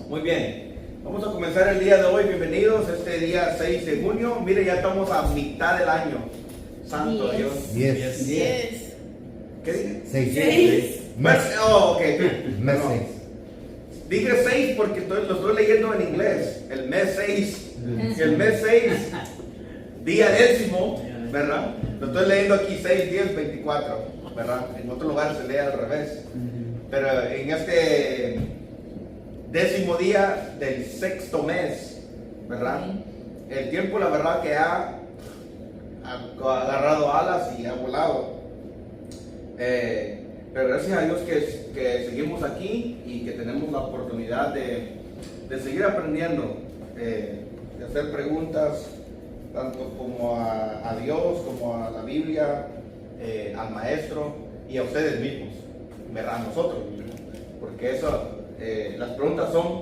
Muy bien, vamos a comenzar el día de hoy. Bienvenidos este día 6 de junio. Mire, ya estamos a mitad del año. Santo Dios. 10. ¿Qué dije? 6. Ok. Mes No. 6. Dije 6 porque lo estoy leyendo en inglés. El mes 6. El mes 6, día décimo, ¿verdad? Lo estoy leyendo aquí 6, 10, 24, ¿verdad? En otros lugares se lee al revés. Pero en este décimo día del sexto mes, ¿verdad? El tiempo, la verdad, que ha agarrado alas y ha volado. Pero gracias a Dios que seguimos aquí y que tenemos la oportunidad de seguir aprendiendo, de hacer preguntas tanto como a Dios, como a la Biblia, al maestro y a ustedes mismos, ¿verdad? A nosotros mismos. Porque eso, las preguntas son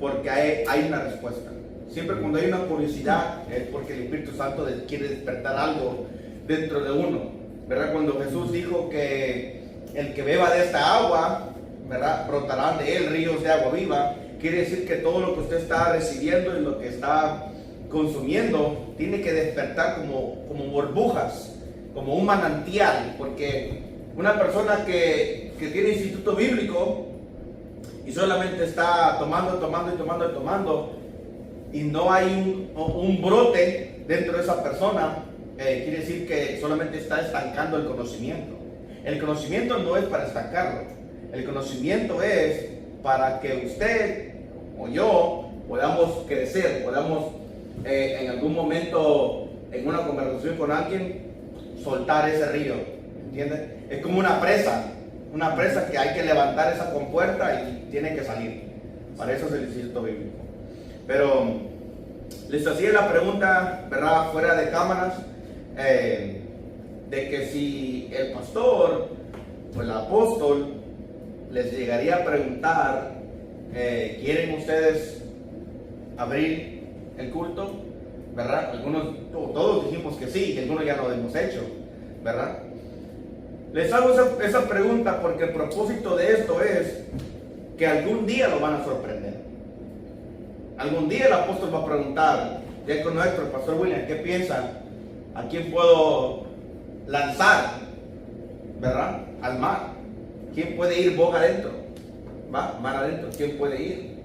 porque hay una respuesta. Siempre cuando hay una curiosidad es porque el Espíritu Santo quiere despertar algo dentro de uno, ¿verdad? Cuando Jesús dijo que el que beba de esta agua, ¿verdad?, brotarán de él ríos de agua viva, quiere decir que todo lo que usted está recibiendo y lo que está consumiendo tiene que despertar como burbujas, como un manantial, porque una persona que tiene instituto bíblico y solamente está tomando y no hay un brote dentro de esa persona, quiere decir que solamente está estancando el conocimiento. El conocimiento no es para estancarlo, el conocimiento es para que usted o yo podamos crecer, podamos en algún momento en una conversación con alguien soltar ese río, ¿entiendes? Es como una presa que hay que levantar esa compuerta y tiene que salir. Para eso es el instituto bíblico. Pero les hacía la pregunta, ¿verdad?, fuera de cámaras, de que si el pastor o el apóstol les llegaría a preguntar, ¿quieren ustedes abrir el culto? ¿Verdad? Todos dijimos que sí, y algunos ya lo hemos hecho, ¿verdad? Les hago esa pregunta porque el propósito de esto es que algún día lo van a sorprender. Algún día el apóstol va a preguntar, ya con nuestro pastor William, ¿qué piensan? ¿A quién puedo lanzar, ¿verdad?, al mar? ¿Quién puede ir boca adentro? ¿Va? Mar adentro, ¿quién puede ir?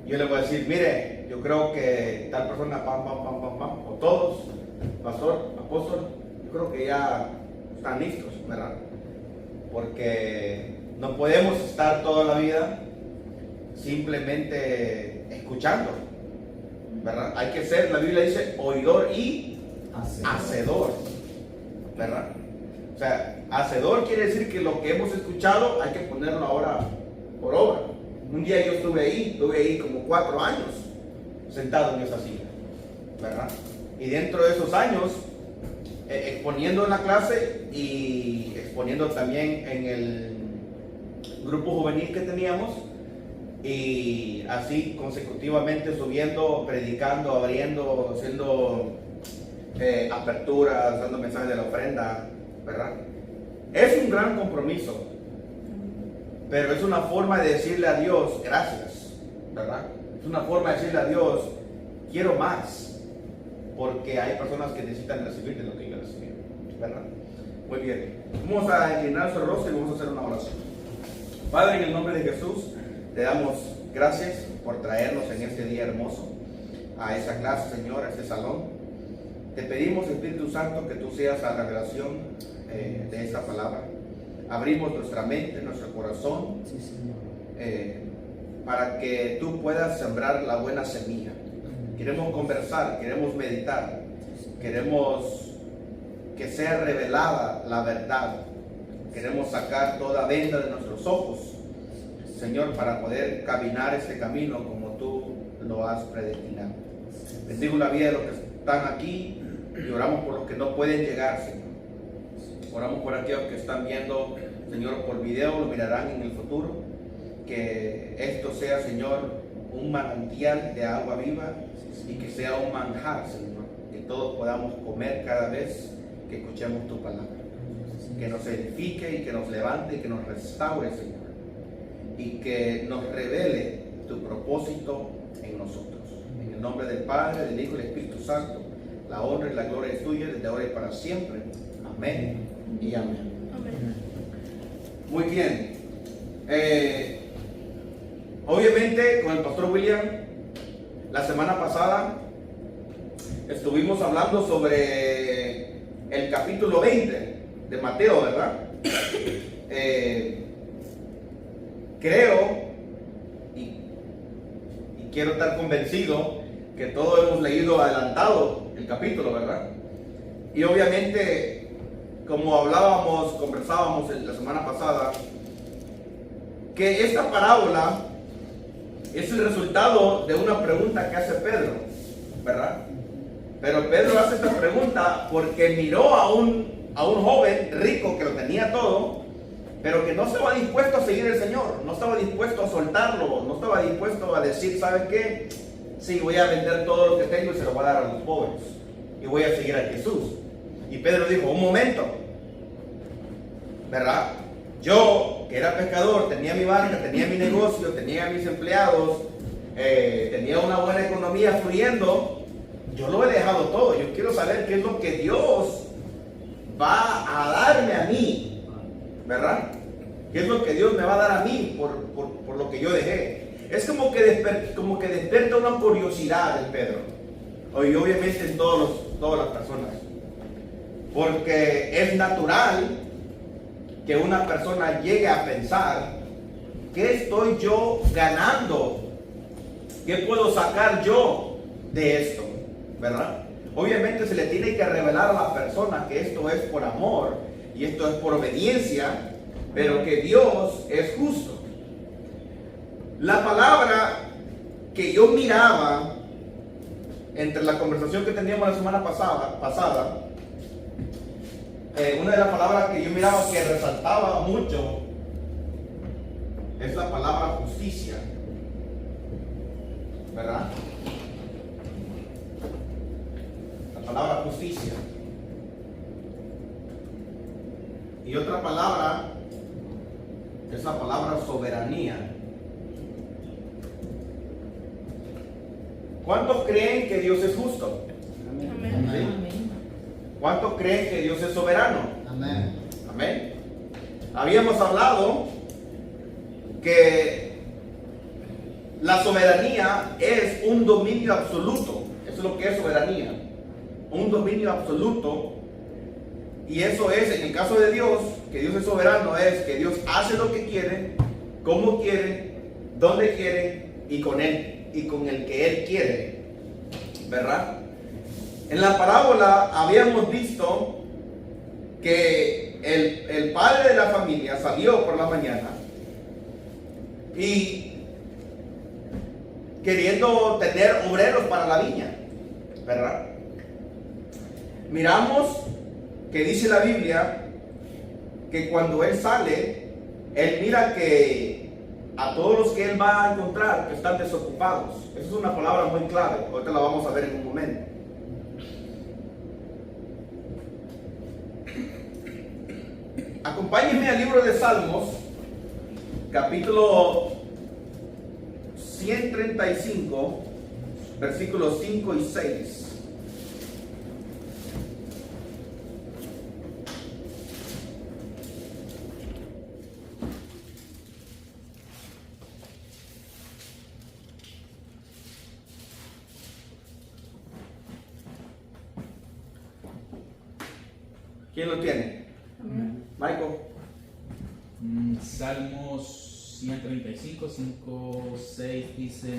Yo le voy a decir, mire, yo creo que tal persona, pam, o todos, pastor, apóstol, yo creo que ya están listos, ¿verdad? Porque no podemos estar toda la vida simplemente escuchando, ¿verdad? Hay que ser, la Biblia dice, oidor y hacedor, ¿verdad? O sea, hacedor quiere decir que lo que hemos escuchado hay que ponerlo ahora por obra. Un día yo estuve ahí como 4 años sentado en esa silla, ¿verdad? Y dentro de esos años, exponiendo en la clase y exponiendo también en el grupo juvenil que teníamos, y así consecutivamente subiendo, predicando, abriendo, haciendo aperturas, dando mensajes de la ofrenda, ¿verdad? Es un gran compromiso, pero es una forma de decirle a Dios gracias, ¿verdad? Es una forma de decirle a Dios quiero más, porque hay personas que necesitan recibir de lo que yo recibí, ¿verdad? Muy bien, vamos a inclinar su rostro y vamos a hacer una oración. Padre, en el nombre de Jesús, te damos gracias por traernos en este día hermoso a esa clase, Señor, a este salón. Te pedimos, Espíritu Santo, que tú seas la revelación de esta palabra. Abrimos nuestra mente, nuestro corazón, para que tú puedas sembrar la buena semilla. Queremos conversar, queremos meditar, queremos que sea revelada la verdad. Queremos sacar toda venda de nuestros ojos, Señor, para poder caminar este camino como tú lo has predestinado. Bendigo la vida de los que están aquí y oramos por los que no pueden llegar, Señor. Oramos por aquellos que están viendo, Señor, por video, lo mirarán en el futuro. Que esto sea, Señor, un manantial de agua viva y que sea un manjar, Señor, que todos podamos comer cada vez que escuchemos tu palabra. Que nos edifique y que nos levante y que nos restaure, Señor. y que nos revele tu propósito en nosotros. En el nombre del Padre, del Hijo y del Espíritu Santo, la honra y la gloria es tuya desde ahora y para siempre. Amén y amén. Amén. Muy bien. Obviamente con el pastor William, la semana pasada estuvimos hablando sobre el capítulo 20 de Mateo, ¿verdad? Creo y quiero estar convencido que todos hemos leído adelantado el capítulo, ¿verdad? Y obviamente, como conversábamos la semana pasada, que esta parábola es el resultado de una pregunta que hace Pedro, ¿verdad? Pero Pedro hace esta pregunta porque miró a un joven rico que lo tenía todo, pero que no estaba dispuesto a seguir al Señor, no estaba dispuesto a soltarlo, no estaba dispuesto a decir, ¿sabes qué? Sí, voy a vender todo lo que tengo y se lo voy a dar a los pobres y voy a seguir a Jesús. Y Pedro dijo, un momento, ¿verdad? Yo, que era pescador, tenía mi barca, tenía mi negocio, tenía mis empleados, tenía una buena economía fluyendo, yo lo he dejado todo. Yo quiero saber qué es lo que Dios va a darme a mí, ¿verdad? ¿Qué es lo que Dios me va a dar a mí por lo que yo dejé? Es como que despierta una curiosidad en Pedro, y obviamente en todas las personas, porque es natural que una persona llegue a pensar, ¿qué estoy yo ganando? ¿Qué puedo sacar yo de esto? ¿Verdad? Obviamente se le tiene que revelar a la persona que esto es por amor y esto es por obediencia, pero que Dios es justo. La palabra que yo miraba entre la conversación que teníamos la semana pasada, una de las palabras que yo miraba que resaltaba mucho es la palabra justicia, ¿verdad? La palabra justicia. Y otra palabra es la palabra soberanía. ¿Cuántos creen que Dios es justo? Amén. ¿Sí? ¿Cuántos creen que Dios es soberano? Amén. Amén. Habíamos hablado que la soberanía es un dominio absoluto. Eso es lo que es soberanía. Un dominio absoluto. Y eso es, en el caso de Dios, que Dios es soberano, es que Dios hace lo que quiere, como quiere, donde quiere y con él y con el que él quiere, ¿verdad? En la parábola habíamos visto que el padre de la familia salió por la mañana y queriendo tener obreros para la viña, ¿verdad? Miramos que dice la Biblia que cuando él sale, él mira que a todos los que él va a encontrar que están desocupados. Esa es una palabra muy clave, ahorita la vamos a ver en un momento. Acompáñenme al libro de Salmos, capítulo 135, versículos 5 y 6. ¿Quién lo tiene? Amén. Michael. Salmos 135, 5, 6 dice: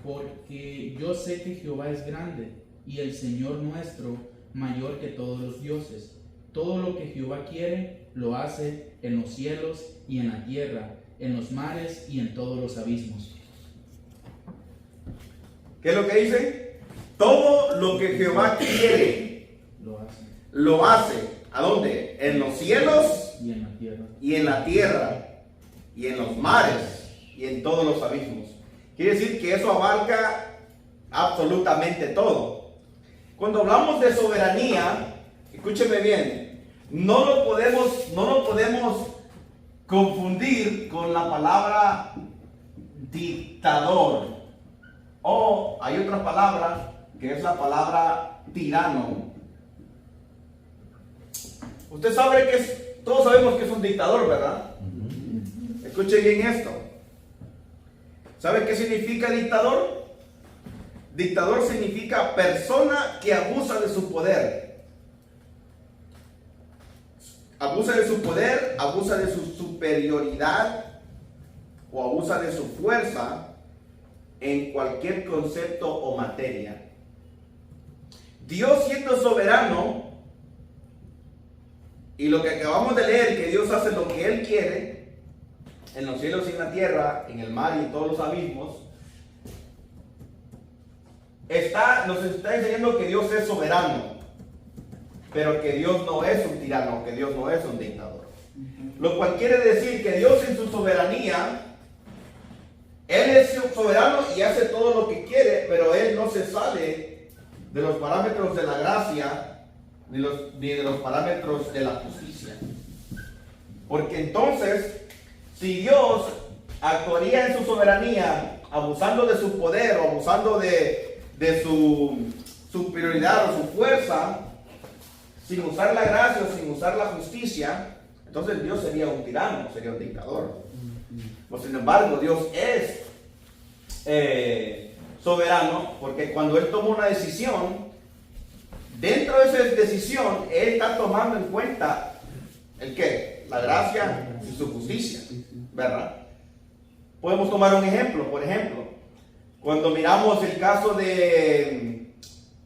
porque yo sé que Jehová es grande y el Señor nuestro mayor que todos los dioses. Todo lo que Jehová quiere lo hace en los cielos y en la tierra, en los mares y en todos los abismos. ¿Qué es lo que dice? Todo lo que Jehová quiere lo hace. ¿A dónde? En los cielos y en la tierra. Y en la tierra. Y en los mares. Y en todos los abismos. Quiere decir que eso abarca absolutamente todo. Cuando hablamos de soberanía, escúcheme bien, no lo podemos confundir con la palabra dictador. O hay otra palabra que es la palabra tirano. Usted sabe que todos sabemos que es un dictador, ¿verdad? Escuche bien esto. ¿Sabe qué significa dictador? Dictador significa persona que abusa de su poder. Abusa de su poder, abusa de su superioridad o abusa de su fuerza en cualquier concepto o materia. Dios, siendo soberano, y lo que acabamos de leer, que Dios hace lo que Él quiere, en los cielos y en la tierra, en el mar y en todos los abismos, nos está enseñando que Dios es soberano, pero que Dios no es un tirano, que Dios no es un dictador. Lo cual quiere decir que Dios en su soberanía, Él es soberano y hace todo lo que quiere, pero Él no se sale de los parámetros de la gracia, ni de los parámetros de la justicia. Porque entonces, si Dios actuaría en su soberanía, abusando de su poder o abusando de su superioridad o su fuerza, sin usar la gracia o sin usar la justicia, entonces Dios sería un tirano, sería un dictador. Pues, sin embargo, Dios es soberano, porque cuando Él toma una decisión, dentro de esa decisión, Él está tomando en cuenta ¿el qué? La gracia y su justicia, ¿verdad? Podemos tomar un ejemplo, por ejemplo, cuando miramos el caso de,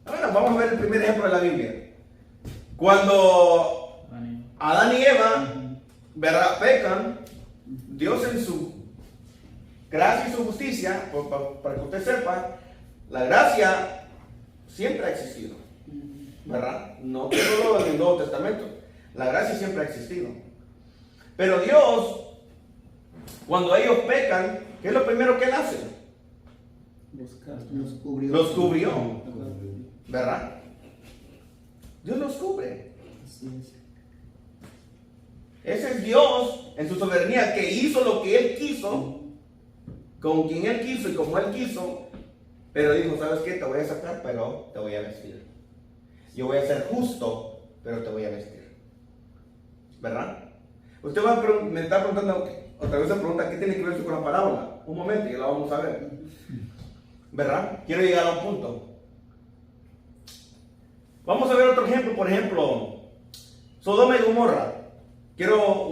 bueno, vamos a ver el primer ejemplo de la Biblia. Cuando Adán y Eva, ¿verdad?, pecan, Dios en su gracia y su justicia, para que usted sepa, la gracia siempre ha existido, ¿verdad? No solo en el Nuevo Testamento, la gracia siempre ha existido. Pero Dios, cuando ellos pecan, ¿qué es lo primero que Él hace? Los cubrió, ¿verdad? Dios los cubre. Ese es Dios en su soberanía, que hizo lo que Él quiso, con quien Él quiso y como Él quiso, pero dijo, ¿sabes qué? Te voy a sacar, pero te voy a vestir. Yo voy a ser justo, pero te voy a vestir, ¿verdad? Usted me está preguntando otra vez, se pregunta, ¿qué tiene que ver eso con la parábola? Un momento, ya la vamos a ver, ¿verdad? Quiero llegar a un punto. Vamos a ver otro ejemplo, por ejemplo, Sodoma y Gomorra. Quiero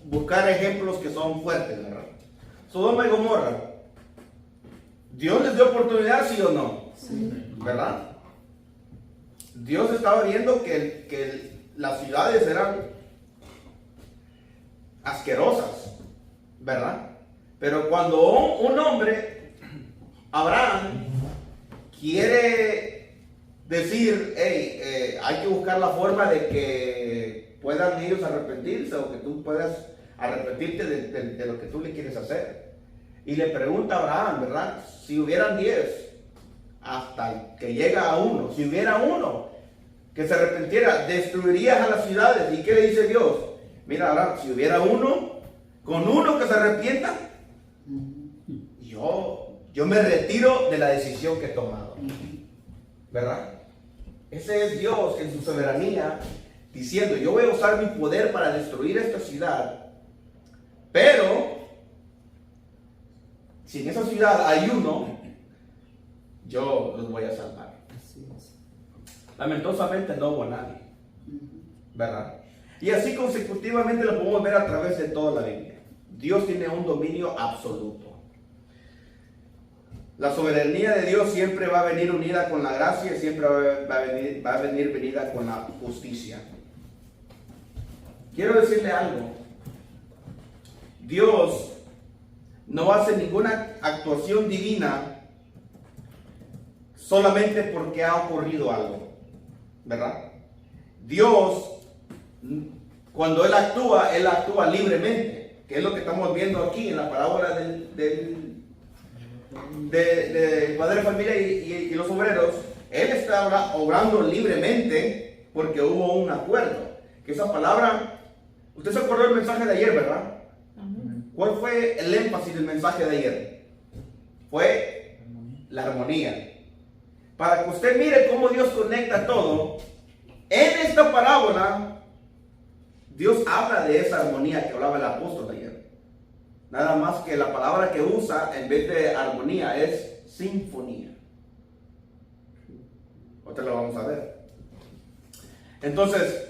buscar ejemplos que son fuertes, ¿verdad? Sodoma y Gomorra. ¿Dios les dio oportunidad, sí o no? Sí. ¿Verdad? Dios estaba viendo que las ciudades eran asquerosas, ¿verdad? Pero cuando un hombre, Abraham, quiere decir, hey, hay que buscar la forma de que puedan ellos arrepentirse o que tú puedas arrepentirte de lo que tú le quieres hacer. Y le pregunta a Abraham, ¿verdad? Si hubieran 10, hasta que llega a 1, si hubiera 1 que se arrepintiera, ¿destruirías a las ciudades? ¿Y qué le dice Dios? Mira, Abraham, si hubiera 1, con 1 que se arrepienta, yo me retiro de la decisión que he tomado, ¿verdad? Ese es Dios en su soberanía, diciendo, yo voy a usar mi poder para destruir esta ciudad, pero si en esa ciudad hay 1, yo los voy a salvar. Lamentosamente no hubo nadie, ¿verdad? Y así consecutivamente lo podemos ver a través de toda la Biblia. Dios tiene un dominio absoluto. La soberanía de Dios siempre va a venir unida con la gracia y siempre va a venir unida con la justicia. Quiero decirle algo. Dios no hace ninguna actuación divina solamente porque ha ocurrido algo, ¿verdad? Del cuando Él actúa libremente, que es lo que estamos viendo aquí en la parábola del padre de familia y los obreros. Él está obrando libremente porque hubo un acuerdo. Que esa palabra, usted se acordó del mensaje de ayer, ¿verdad? ¿Cuál fue el énfasis del mensaje de ayer? Fue la armonía. Para que usted mire cómo Dios conecta todo, en esta parábola, Dios habla de esa armonía que hablaba el apóstol ayer. Nada más que la palabra que usa en vez de armonía es sinfonía. Ahorita lo vamos a ver. Entonces,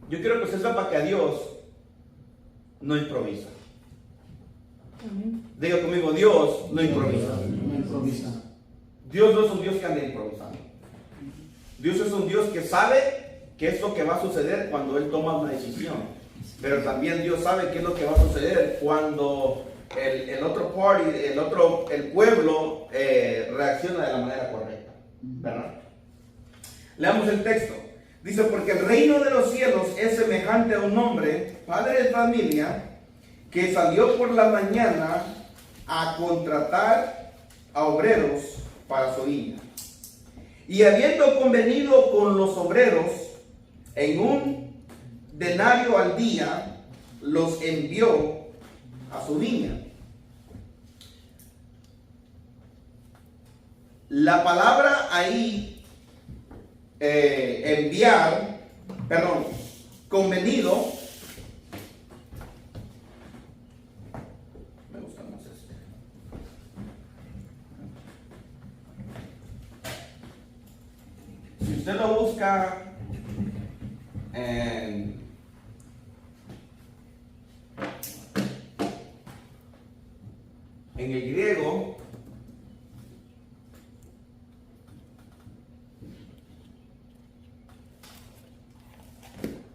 yo quiero que usted sepa que a Dios no improvisa. Diga conmigo, Dios no improvisa. No improvisa. Dios no es un Dios que anda improvisando. Dios es un Dios que sabe qué es lo que va a suceder cuando Él toma una decisión. Pero también Dios sabe qué es lo que va a suceder cuando el otro party, el pueblo reacciona de la manera correcta. ¿Verdad? Leamos el texto. Dice, porque el reino de los cielos es semejante a un hombre, padre de familia, que salió por la mañana a contratar a obreros para su viña. Y habiendo convenido con los obreros en un denario al día, los envió a su viña. La palabra ahí, convenido, me gusta más este. Si usted lo busca en el griego,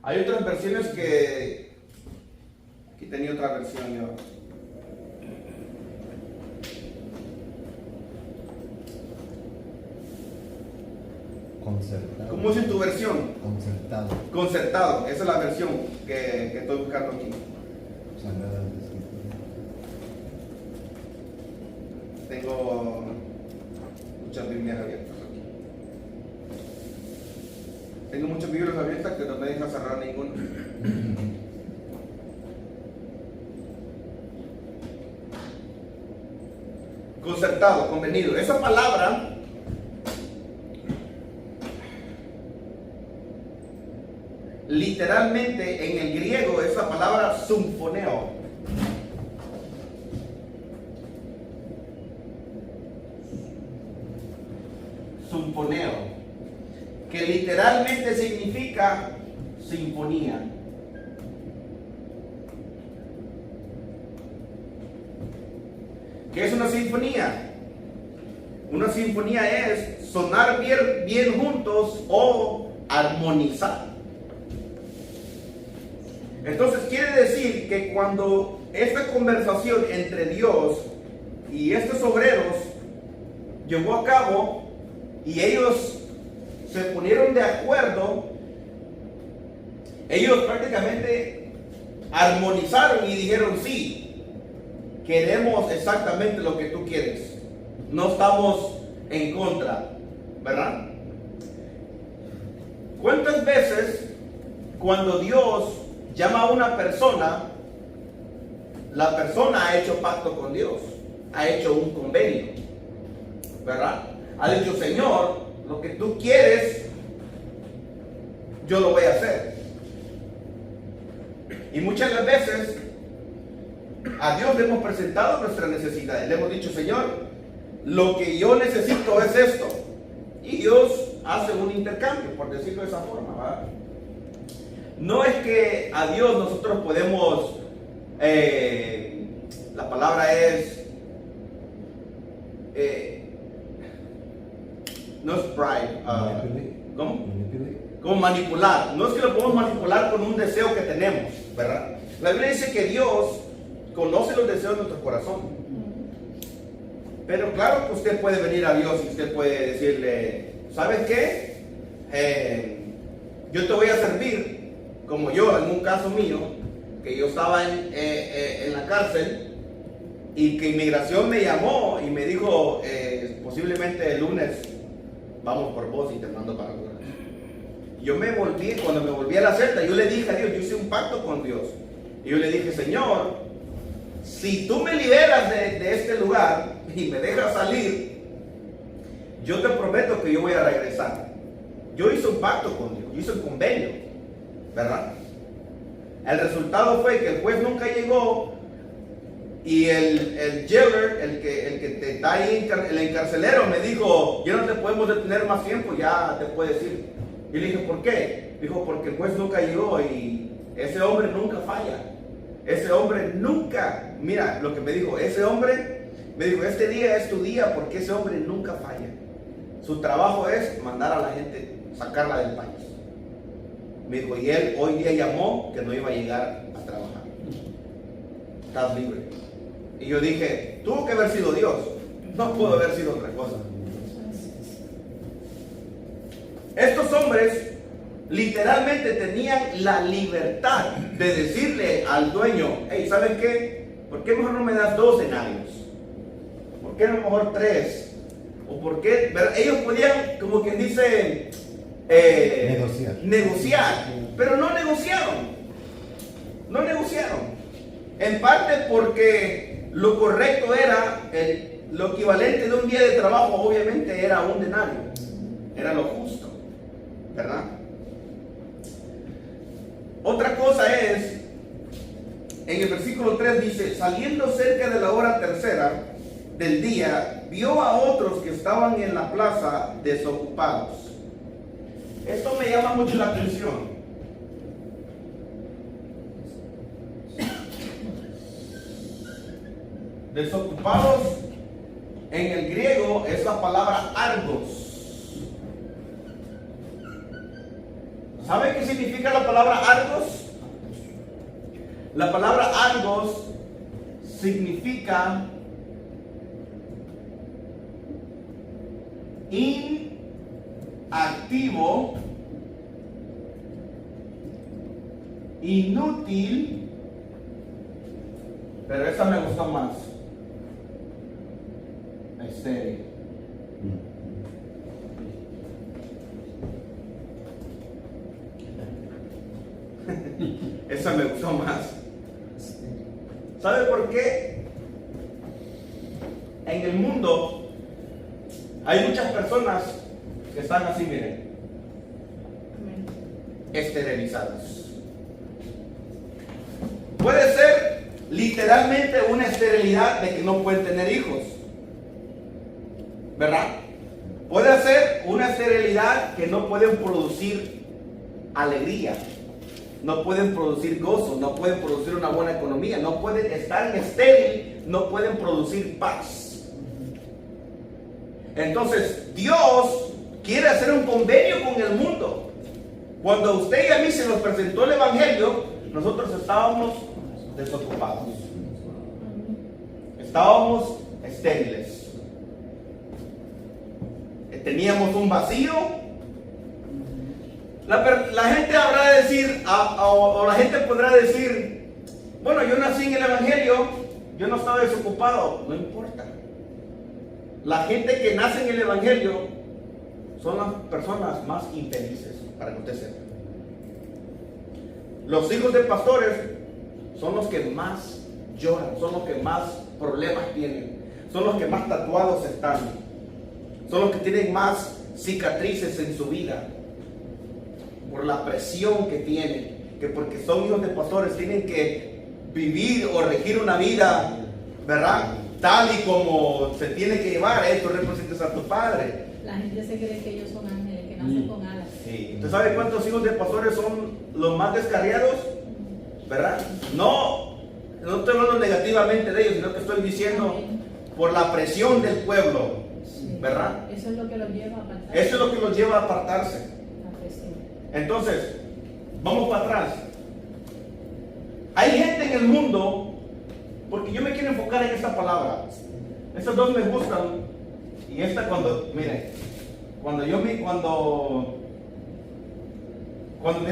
hay otras versiones que... Aquí tenía otra versión yo. Concertado. ¿Cómo es en tu versión? Concertado. Concertado. Esa es la versión que estoy buscando aquí. Sagradas Escrituras. Tengo muchas Biblias abiertas aquí. Tengo muchas Biblias abiertas que no me dejan cerrar ninguna. Concertado, convenido. Esa palabra literalmente en el griego es la palabra symphoneo. Symphoneo, que literalmente significa sinfonía. ¿Qué es una sinfonía? Una sinfonía es sonar bien juntos o armonizar. Entonces quiere decir que cuando esta conversación entre Dios y estos obreros llevó a cabo y ellos se ponieron de acuerdo, ellos prácticamente armonizaron y dijeron sí, queremos exactamente lo que tú quieres, no estamos en contra, ¿verdad? ¿Cuántas veces cuando Dios llama a una persona, la persona ha hecho pacto con Dios, ha hecho un convenio, ¿verdad? Ha dicho, Señor, lo que tú quieres, yo lo voy a hacer. Y muchas de las veces a Dios le hemos presentado nuestras necesidades, le hemos dicho, Señor, lo que yo necesito es esto. Y Dios hace un intercambio, por decirlo de esa forma, ¿verdad? No es que a Dios nosotros podemos, la palabra es, no es bribe, ¿cómo? Como manipular. No es que lo podemos manipular con un deseo que tenemos, ¿verdad? La Biblia dice que Dios conoce los deseos de nuestro corazón. Pero claro que usted puede venir a Dios y usted puede decirle, ¿sabes qué? Yo te voy a servir. Como yo, en un caso mío, que yo estaba en la cárcel y que inmigración me llamó y me dijo, posiblemente el lunes vamos por vos y te mando para Honduras. Yo cuando me volví a la celda, yo le dije a Dios, yo hice un pacto con Dios. Y yo le dije, Señor, si tú me liberas de este lugar y me dejas salir, yo te prometo que yo voy a regresar. Yo hice un pacto con Dios, yo hice un convenio, ¿verdad? El resultado fue que el juez nunca llegó y el jailer, el que te está ahí, el encarcelero, me dijo, ya no te podemos detener más tiempo, ya te puedes ir. Y le dije, ¿por qué? Dijo, porque el juez nunca llegó y ese hombre nunca falla. Ese hombre nunca, mira lo que me dijo, ese hombre me dijo, este día es tu día porque ese hombre nunca falla. Su trabajo es mandar a la gente, sacarla del país. Me dijo, y él hoy día llamó que no iba a llegar a trabajar. Estás libre. Y yo dije, tuvo que haber sido Dios, no pudo haber sido otra cosa. Estos hombres literalmente tenían la libertad de decirle al dueño, hey, ¿saben qué? ¿Por qué mejor no me das 2 denarios? ¿Por qué no mejor 3? ¿O por qué? ¿Verdad? Ellos podían, como quien dice, negociar, pero no negociaron. No negociaron. En parte porque lo correcto era, lo equivalente de un día de trabajo, obviamente era 1 denario. Era lo justo, ¿verdad? Otra cosa es, en el versículo 3 dice, saliendo cerca de la hora tercera del día, vio a otros que estaban en la plaza desocupados. Esto me llama mucho la atención. Desocupados en el griego es la palabra argos. ¿Sabe qué significa la palabra argos? La palabra argos significa inactivo, inútil, pero esa me gusta más. Estéril. Esa me gustó más. ¿Sabe por qué? En el mundo hay muchas personas que están así, miren, esterilizadas. Puede ser literalmente una esterilidad de que no pueden tener hijos, ¿verdad? Puede ser una esterilidad que no pueden producir alegría, no pueden producir gozo, no pueden producir una buena economía, no pueden estar estéril, no pueden producir paz. Entonces Dios quiere hacer un convenio con el mundo. Cuando a usted y a mí se nos presentó el Evangelio, nosotros estábamos desocupados, estábamos estériles, teníamos un vacío. La gente habrá de decir, o la gente podrá decir, bueno, yo nací en el Evangelio, yo no estaba desocupado. No importa. La gente que nace en el Evangelio son las personas más infelices, para que usted sepa. Los hijos de pastores son los que más lloran, son los que más problemas tienen, son los que más tatuados están, son los que tienen más cicatrices en su vida, por la presión que tienen, que porque son hijos de pastores tienen que vivir o regir una vida, ¿verdad? Tal y como se tiene que llevar. Tú representas a tu padre. La gente se cree que ellos son ángeles, que nacen con alas. Sí. ¿Usted sabe cuántos hijos de pastores son los más descarriados? ¿Verdad? No estoy hablando negativamente de ellos, sino que estoy diciendo por la presión del pueblo, ¿verdad? Eso es lo que los lleva a apartarse. Eso es lo que los lleva a apartarse. Entonces, vamos para atrás. Hay gente en el mundo, porque yo me quiero enfocar en esta palabra. Estas dos me gustan. Y esta cuando miré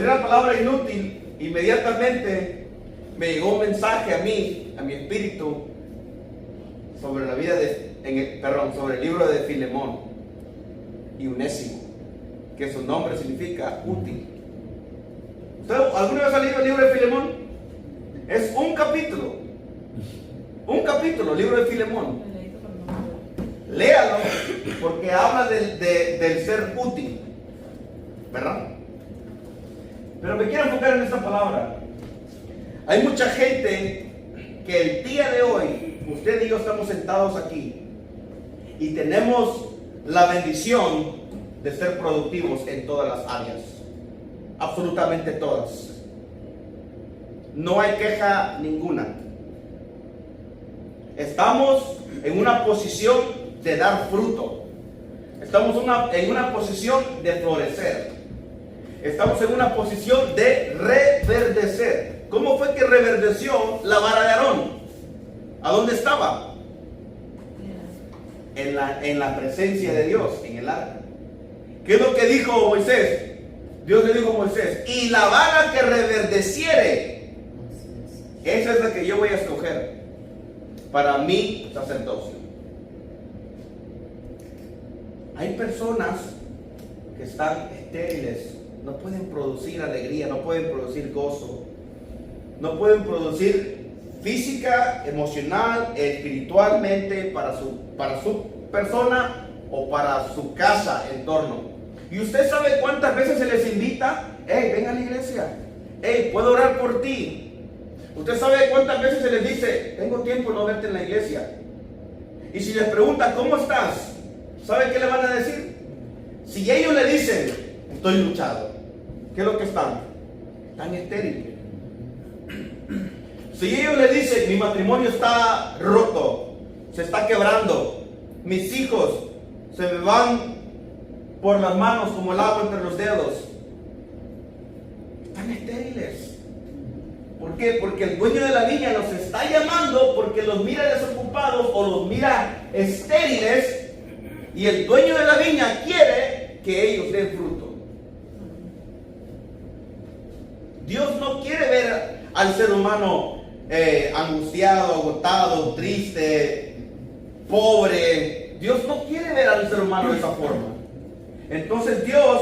la palabra inútil, inmediatamente me llegó un mensaje a mí, a mi espíritu, sobre la vida sobre el libro de Filemón y Onésimo, que su nombre significa útil. ¿Usted alguna vez ha leído el libro de Filemón? Es un capítulo. Un capítulo, libro de Filemón. Léalo porque habla del ser útil, ¿verdad? Pero me quiero enfocar en esta palabra. Hay mucha gente que el día de hoy, usted y yo estamos sentados aquí y tenemos la bendición de ser productivos en todas las áreas, absolutamente todas. No hay queja ninguna. Estamos en una posición de dar fruto. Estamos en una posición de florecer. Estamos en una posición de reverdecer. ¿Cómo fue que reverdeció la vara de Aarón? ¿A dónde estaba? En la presencia de Dios, en el arca. ¿Qué es lo que dijo Moisés? Dios le dijo a Moisés: y la vara que reverdeciere, esa es la que yo voy a escoger para mi sacerdocio. Hay personas que están estériles, no pueden producir alegría, no pueden producir gozo, no pueden producir física, emocional, espiritualmente para su persona o para su casa, entorno. Y usted sabe cuántas veces se les invita: hey, ven a la iglesia, hey, puedo orar por ti. Usted sabe cuántas veces se les dice: tengo tiempo de no verte en la iglesia. Y si les pregunta: ¿cómo estás?, ¿sabe qué le van a decir? Si ellos le dicen: estoy luchado, ¿qué es lo que están? Están estériles. Si ellos le dicen: mi matrimonio está roto, se está quebrando, mis hijos se me van por las manos como el agua entre los dedos, están estériles. ¿Por qué? Porque el dueño de la viña los está llamando porque los mira desocupados o los mira estériles, y el dueño de la viña quiere que ellos den fruto. Dios no quiere ver al ser humano angustiado, agotado, triste, pobre. Dios no quiere ver al ser humano de esa forma. Entonces Dios,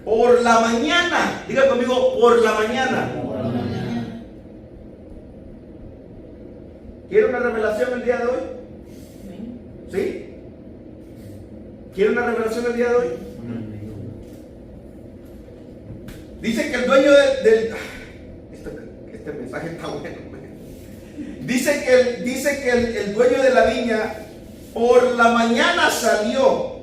por la mañana, diga conmigo, por la mañana. ¿Quiere una revelación el día de hoy? ¿Sí? ¿Quiere una revelación el día de hoy? Dice que el dueño este mensaje está bueno. Dice que el dueño de la viña por la mañana salió.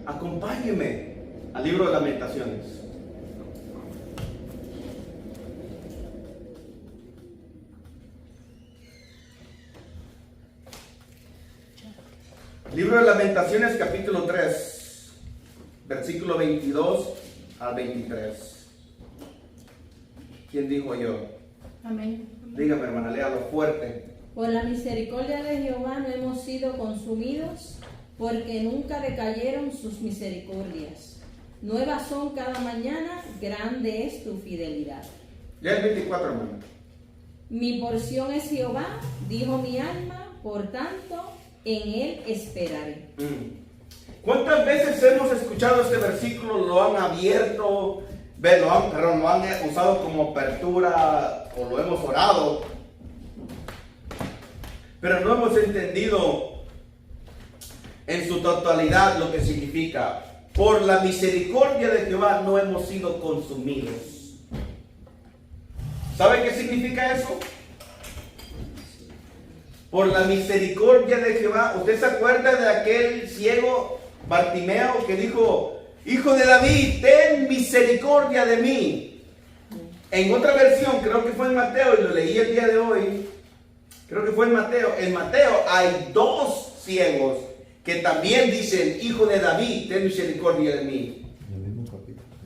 Acompáñeme al libro de Lamentaciones. Libro de Lamentaciones, capítulo 3, versículo 22 al 23. ¿Quién dijo yo? Amén. Dígame, hermana, léalo fuerte. Por la misericordia de Jehová no hemos sido consumidos, porque nunca decayeron sus misericordias. Nuevas son cada mañana, grande es tu fidelidad. Ya el 24, hermano. Mi porción es Jehová, dijo mi alma, por tanto en él esperaré. ¿Cuántas veces hemos escuchado este versículo? Lo han abierto, lo han usado como apertura, o lo hemos orado, pero no hemos entendido en su totalidad lo que significa. Por la misericordia de Jehová no hemos sido consumidos. ¿Sabe qué significa eso? Por la misericordia de Jehová. ¿Usted se acuerda de aquel ciego Bartimeo que dijo: Hijo de David, ten misericordia de mí? En otra versión, creo que fue en Mateo, y lo leí el día de hoy, creo que fue en Mateo. En Mateo hay dos ciegos que también dicen: Hijo de David, ten misericordia de mí.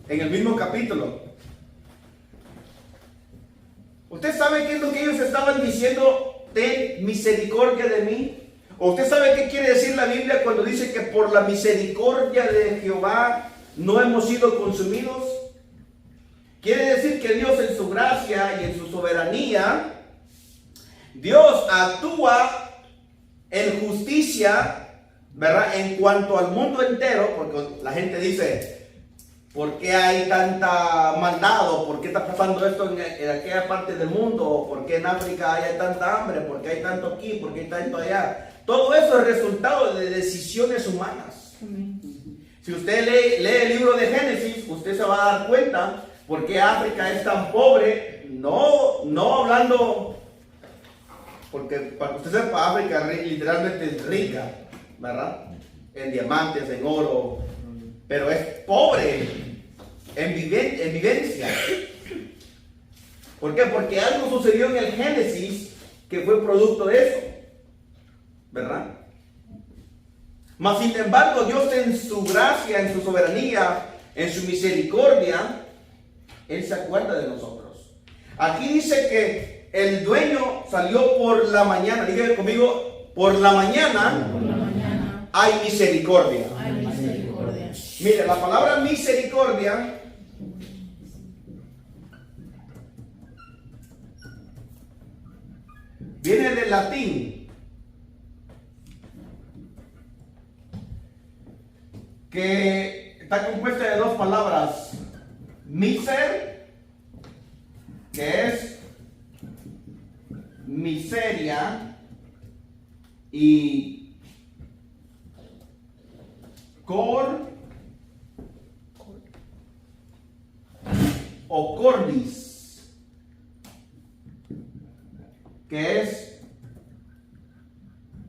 En el mismo capítulo. ¿Usted sabe qué es lo que ellos estaban diciendo? Ten misericordia de mí. ¿O usted sabe qué quiere decir la Biblia cuando dice que por la misericordia de Jehová no hemos sido consumidos? Quiere decir que Dios, en su gracia y en su soberanía, Dios actúa en justicia, ¿verdad?, en cuanto al mundo entero, porque la gente dice: ¿por qué hay tanta maldad? ¿O por qué está pasando esto en aquella parte del mundo? ¿O por qué en África hay tanta hambre? ¿Por qué hay tanto aquí? ¿Por qué hay tanto allá? Todo eso es resultado de decisiones humanas. Si usted lee el libro de Génesis, usted se va a dar cuenta por qué África es tan pobre. No hablando, porque para que usted sepa, África literalmente es rica, ¿verdad? En diamantes, en oro, pero es pobre en vivencia. ¿Por qué? Porque algo sucedió en el Génesis que fue producto de eso, ¿verdad? Mas sin embargo, Dios en su gracia, en su soberanía, en su misericordia, Él se acuerda de nosotros. Aquí dice que el dueño salió por la mañana. Dígame conmigo, por la mañana, hay misericordia. Hay misericordia. Mire, la palabra misericordia viene del latín, que está compuesta de dos palabras: miser, que es miseria, y cor o cordis, que es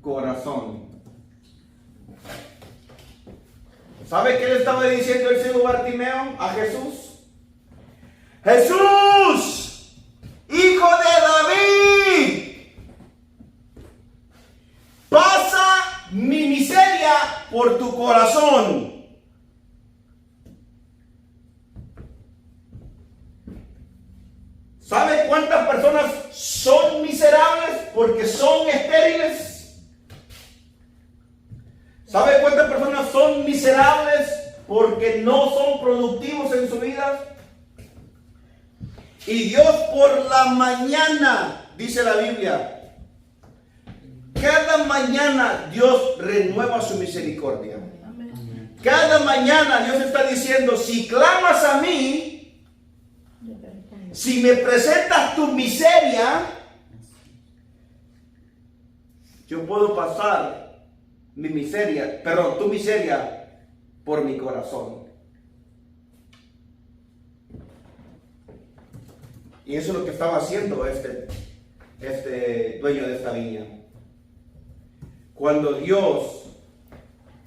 corazón. ¿Sabe qué le estaba diciendo el ciego Bartimeo a Jesús? Jesús, hijo de David, pasa mi miseria por tu corazón. ¿Sabe cuántas personas son miserables porque son estériles? ¿Sabe cuántas personas son miserables porque no son productivos en su vida? Y Dios por la mañana, dice la Biblia, cada mañana Dios renueva su misericordia. Cada mañana Dios está diciendo: si clamas a mí, si me presentas tu miseria, yo puedo pasar tu miseria por mi corazón. Y eso es lo que estaba haciendo este dueño de esta viña. Cuando Dios,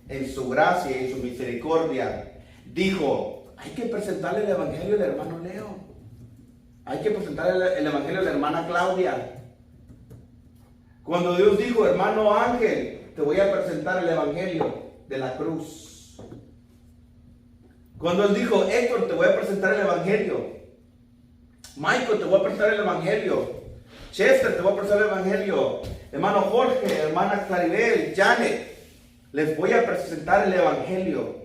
en su gracia y en su misericordia, dijo: hay que presentarle el evangelio al hermano Leo, hay que presentarle el evangelio a la hermana Claudia. Cuando Dios dijo: hermano Ángel, te voy a presentar el evangelio de la cruz. Cuando Él dijo: Héctor, te voy a presentar el evangelio. Michael, te voy a presentar el evangelio. Chester, te voy a presentar el evangelio. Hermano Jorge, hermana Claribel, Janet, les voy a presentar el evangelio.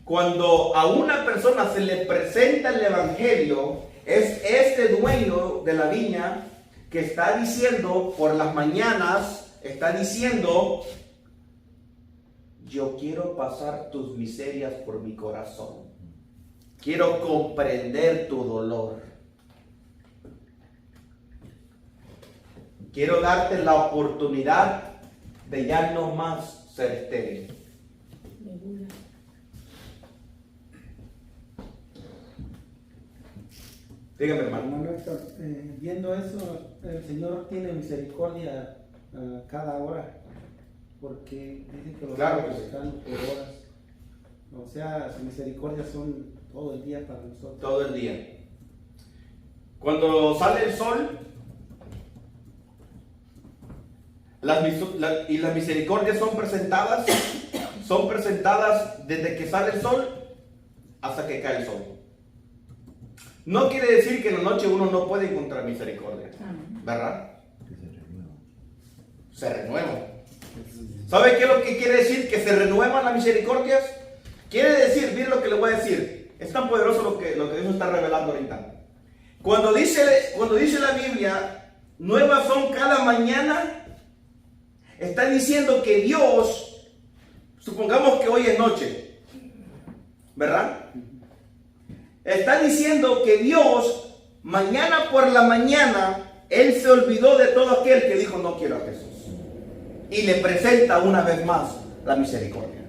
Cuando a una persona se le presenta el evangelio, es este dueño de la viña que está diciendo por las mañanas, está diciendo: yo quiero pasar tus miserias por mi corazón. Quiero comprender tu dolor. Quiero darte la oportunidad de ya no más ser estéril. Dígame, hermano. Hermano Héctor, viendo eso, el Señor tiene misericordia cada hora, porque dice que los Claro que sí. están por horas. O sea, sus misericordias son todo el día para nosotros. Todo el día. Cuando sale el sol, y las misericordias son presentadas desde que sale el sol hasta que cae el sol. No quiere decir que en la noche uno no puede encontrar misericordia, ¿verdad? Se renueva. ¿Sabe qué es lo que quiere decir? Que se renuevan las misericordias. Quiere decir, miren lo que le voy a decir. Es tan poderoso lo que Dios está revelando ahorita. Cuando dice la Biblia, nuevas son cada mañana, está diciendo que Dios, supongamos que hoy es noche, ¿verdad? Está diciendo que Dios, mañana por la mañana, Él se olvidó de todo aquel que dijo no quiero a Jesús. Y le presenta una vez más la misericordia.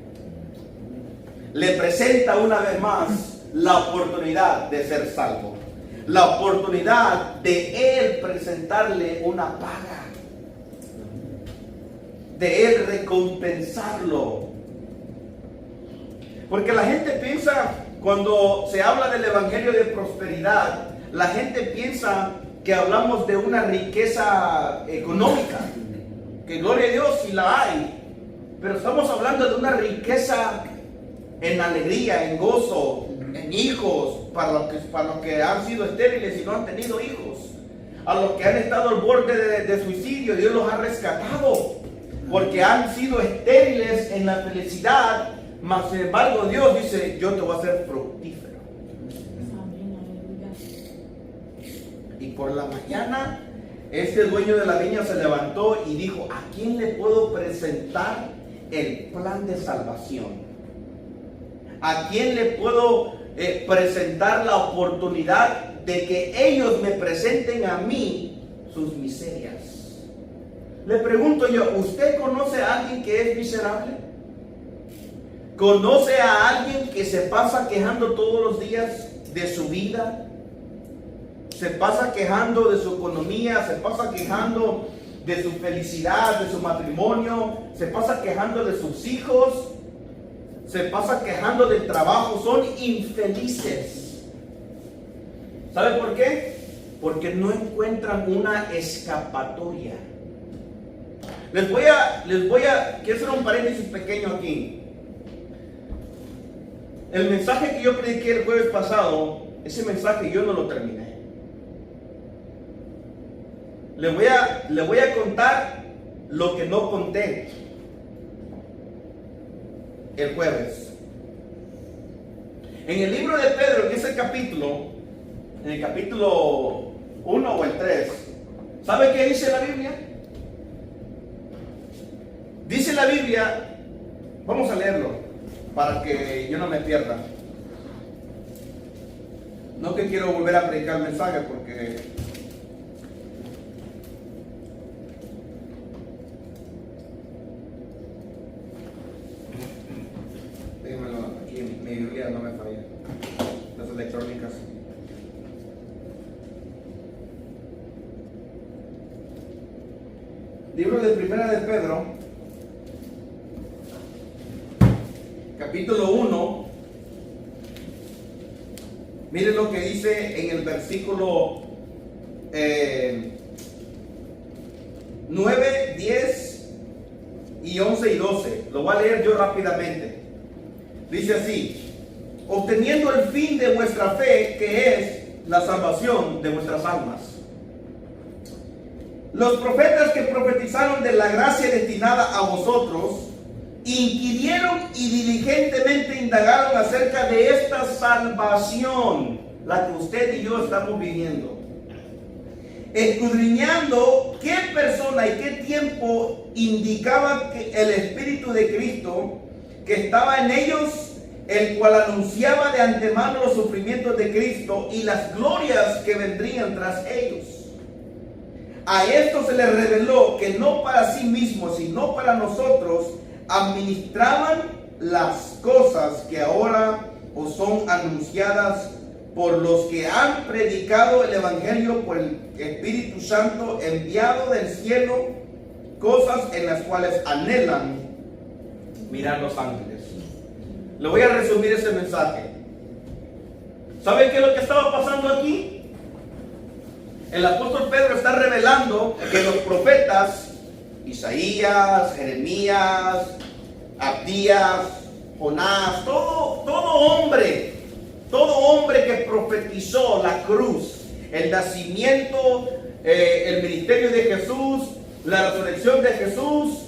Le presenta una vez más la oportunidad de ser salvo. La oportunidad de Él presentarle una paga. De Él recompensarlo. Porque la gente piensa, cuando se habla del evangelio de prosperidad, la gente piensa que hablamos de una riqueza económica. Que gloria a Dios si la hay. Pero estamos hablando de una riqueza en alegría, en gozo, en hijos, para los que han sido estériles y no han tenido hijos. A los que han estado al borde de suicidio, Dios los ha rescatado. Porque han sido estériles en la felicidad. Mas sin embargo Dios dice, yo te voy a hacer fructífero. Y por la mañana, este dueño de la viña se levantó y dijo, ¿a quién le puedo presentar el plan de salvación? ¿A quién le puedo presentar la oportunidad de que ellos me presenten a mí sus miserias? Le pregunto yo, ¿usted conoce a alguien que es miserable? ¿Conoce a alguien que se pasa quejando todos los días de su vida? Se pasa quejando de su economía, se pasa quejando de su felicidad, de su matrimonio, se pasa quejando de sus hijos, se pasa quejando del trabajo, son infelices. ¿Sabe por qué? Porque no encuentran una escapatoria. Quiero hacer un paréntesis pequeño aquí. El mensaje que yo prediqué el jueves pasado, ese mensaje yo no lo terminé. Le voy a contar lo que no conté el jueves. En el libro de Pedro, en ese capítulo, en el capítulo 1 o el 3, ¿sabe qué dice la Biblia? Dice la Biblia, vamos a leerlo para que yo no me pierda. No que quiero volver a predicar el mensaje porque déjenmelo aquí, mi Biblia no me falla. Las electrónicas. Libro de Primera de Pedro, capítulo 1, miren lo que dice en el versículo 9, 10 y 11 y 12. Lo voy a leer yo rápidamente. Dice así: obteniendo el fin de vuestra fe, que es la salvación de vuestras almas. Los profetas que profetizaron de la gracia destinada a vosotros, inquirieron y diligentemente indagaron acerca de esta salvación, la que usted y yo estamos viviendo, escudriñando qué persona y qué tiempo indicaba que el Espíritu de Cristo que estaba en ellos, el cual anunciaba de antemano los sufrimientos de Cristo y las glorias que vendrían tras ellos. A esto se les reveló que no para sí mismos, sino para nosotros, administraban las cosas que ahora os son anunciadas por los que han predicado el Evangelio por el Espíritu Santo enviado del cielo, cosas en las cuales anhelan mirar los ángeles. Le voy a resumir ese mensaje. ¿Saben qué es lo que estaba pasando aquí? El apóstol Pedro está revelando que los profetas Isaías, Jeremías, Abdías, Jonás, todo hombre que profetizó la cruz, el nacimiento, el ministerio de Jesús, la resurrección de Jesús,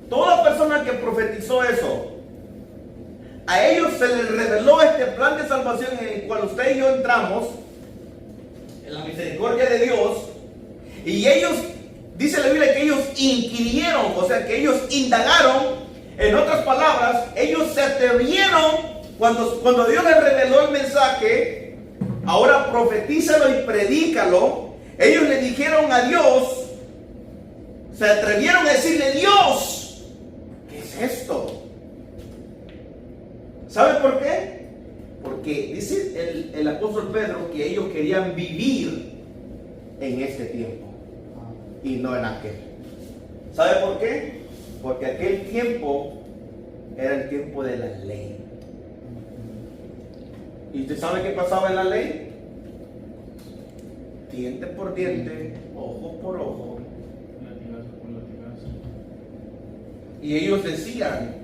toda persona que profetizó eso, a ellos se les reveló este plan de salvación en el cual usted y yo entramos, en la misericordia de Dios, y ellos, dice la Biblia que ellos inquirieron, o sea que ellos indagaron. En otras palabras, ellos se atrevieron Cuando Dios les reveló el mensaje, ahora profetízalo y predícalo, ellos le dijeron a Dios, se atrevieron a decirle: Dios, ¿qué es esto? ¿Sabe por qué? Porque dice el apóstol Pedro que ellos querían vivir en este tiempo y no en aquel. ¿Sabe por qué? Porque aquel tiempo era el tiempo de la ley. ¿Y usted sabe qué pasaba en la ley? Diente por diente, ojo por ojo. Latigazo por latigazo. Y ellos decían,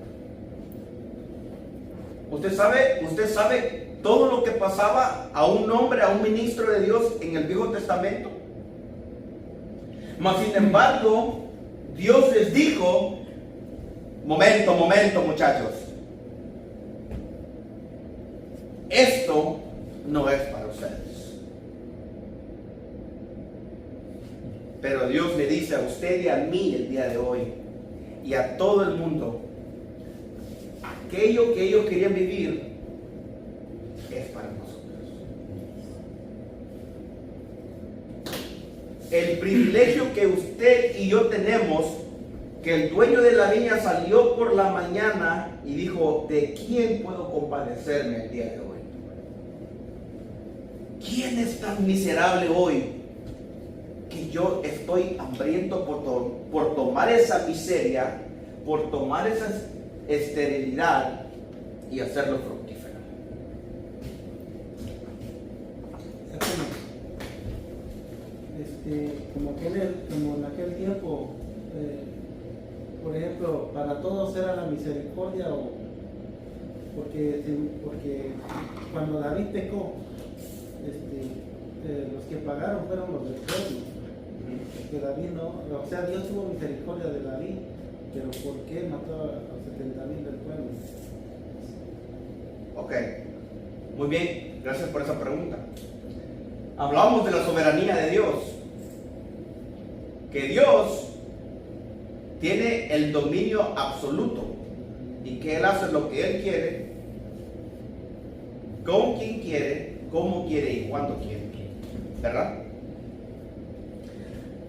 usted sabe todo lo que pasaba a un hombre, a un ministro de Dios en el Viejo Testamento. Mas sin embargo, Dios les dijo: momento muchachos, esto no es para ustedes. Pero Dios le dice a usted y a mí el día de hoy, y a todo el mundo, aquello que ellos querían vivir es para nosotros. El privilegio que usted y yo tenemos, que el dueño de la viña salió por la mañana y dijo: ¿de quién puedo compadecerme el día de hoy? ¿Quién es tan miserable hoy que yo estoy hambriento por tomar esa miseria, por tomar esa esterilidad y hacerlo fructífero? Como en aquel tiempo, por ejemplo, para todos era la misericordia, porque cuando David pecó, los que pagaron fueron los del pueblo. Que David no, o sea, Dios tuvo misericordia de David, pero ¿por qué mató a 70,000 del pueblo? Ok, muy bien, gracias por esa pregunta. Hablamos de la soberanía de Dios, que Dios tiene el dominio absoluto y que Él hace lo que Él quiere, con quien quiere, cómo quiere y cuándo quiere, ¿verdad?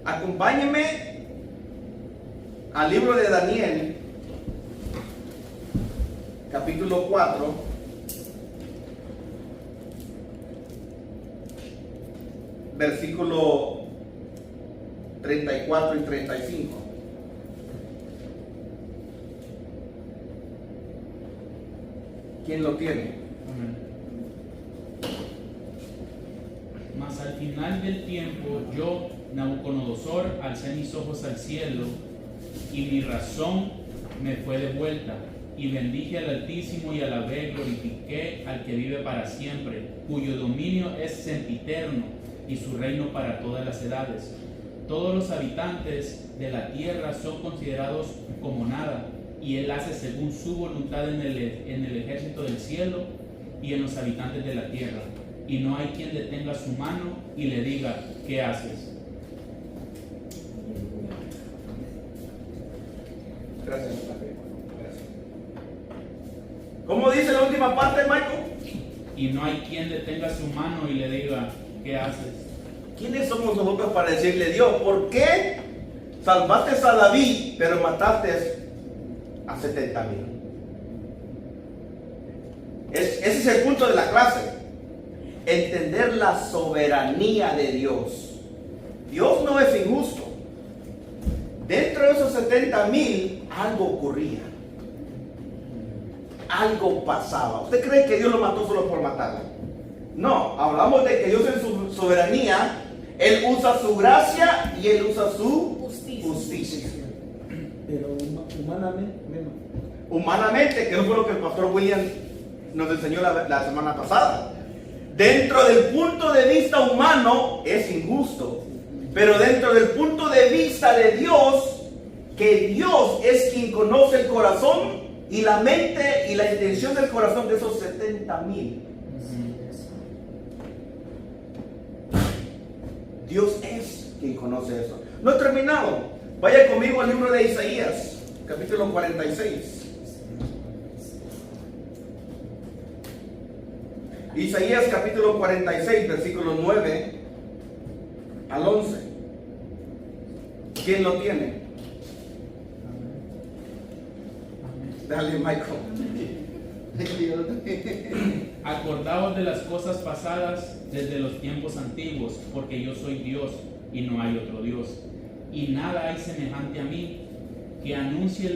Acompáñenme al libro de Daniel, capítulo 4, versículo 34 y 35. ¿Quién lo tiene? Amén. Mas al final del tiempo, yo, Nabucodonosor, alcé mis ojos al cielo, y mi razón me fue devuelta, y bendije al Altísimo y alabé, glorifiqué al que vive para siempre, cuyo dominio es sempiterno y su reino para todas las edades. Todos los habitantes de la tierra son considerados como nada, y Él hace según su voluntad en el ejército del cielo y en los habitantes de la tierra. Y no hay quien detenga su mano y le diga: ¿qué haces? Gracias. ¿Cómo dice la última parte, Michael? Y no hay quien detenga su mano y le diga: ¿qué haces? ¿Quiénes somos nosotros para decirle: Dios, ¿por qué salvaste a David pero mataste a 70,000? Ese es el punto de la clase. Entender la soberanía de Dios. Dios no es injusto. Dentro de esos 70,000 algo ocurría. Algo pasaba. ¿Usted cree que Dios lo mató solo por matarlo? No, hablamos de que Dios en su soberanía, Él usa su gracia y Él usa su justicia. Pero humanamente, bueno. Humanamente, que fue lo que el pastor William nos enseñó la semana pasada. Dentro del punto de vista humano es injusto, pero dentro del punto de vista de Dios, que Dios es quien conoce el corazón y la mente y la intención del corazón de esos 70,000. Dios es quien conoce eso. No he terminado. Vaya conmigo al libro de Isaías, capítulo 46. Isaías capítulo 46, versículos 9 al 11. ¿Quién lo tiene? Dale, Michael. Acordaos de las cosas pasadas desde los tiempos antiguos, porque yo soy Dios y no hay otro Dios. Y nada hay semejante a mí, que anuncie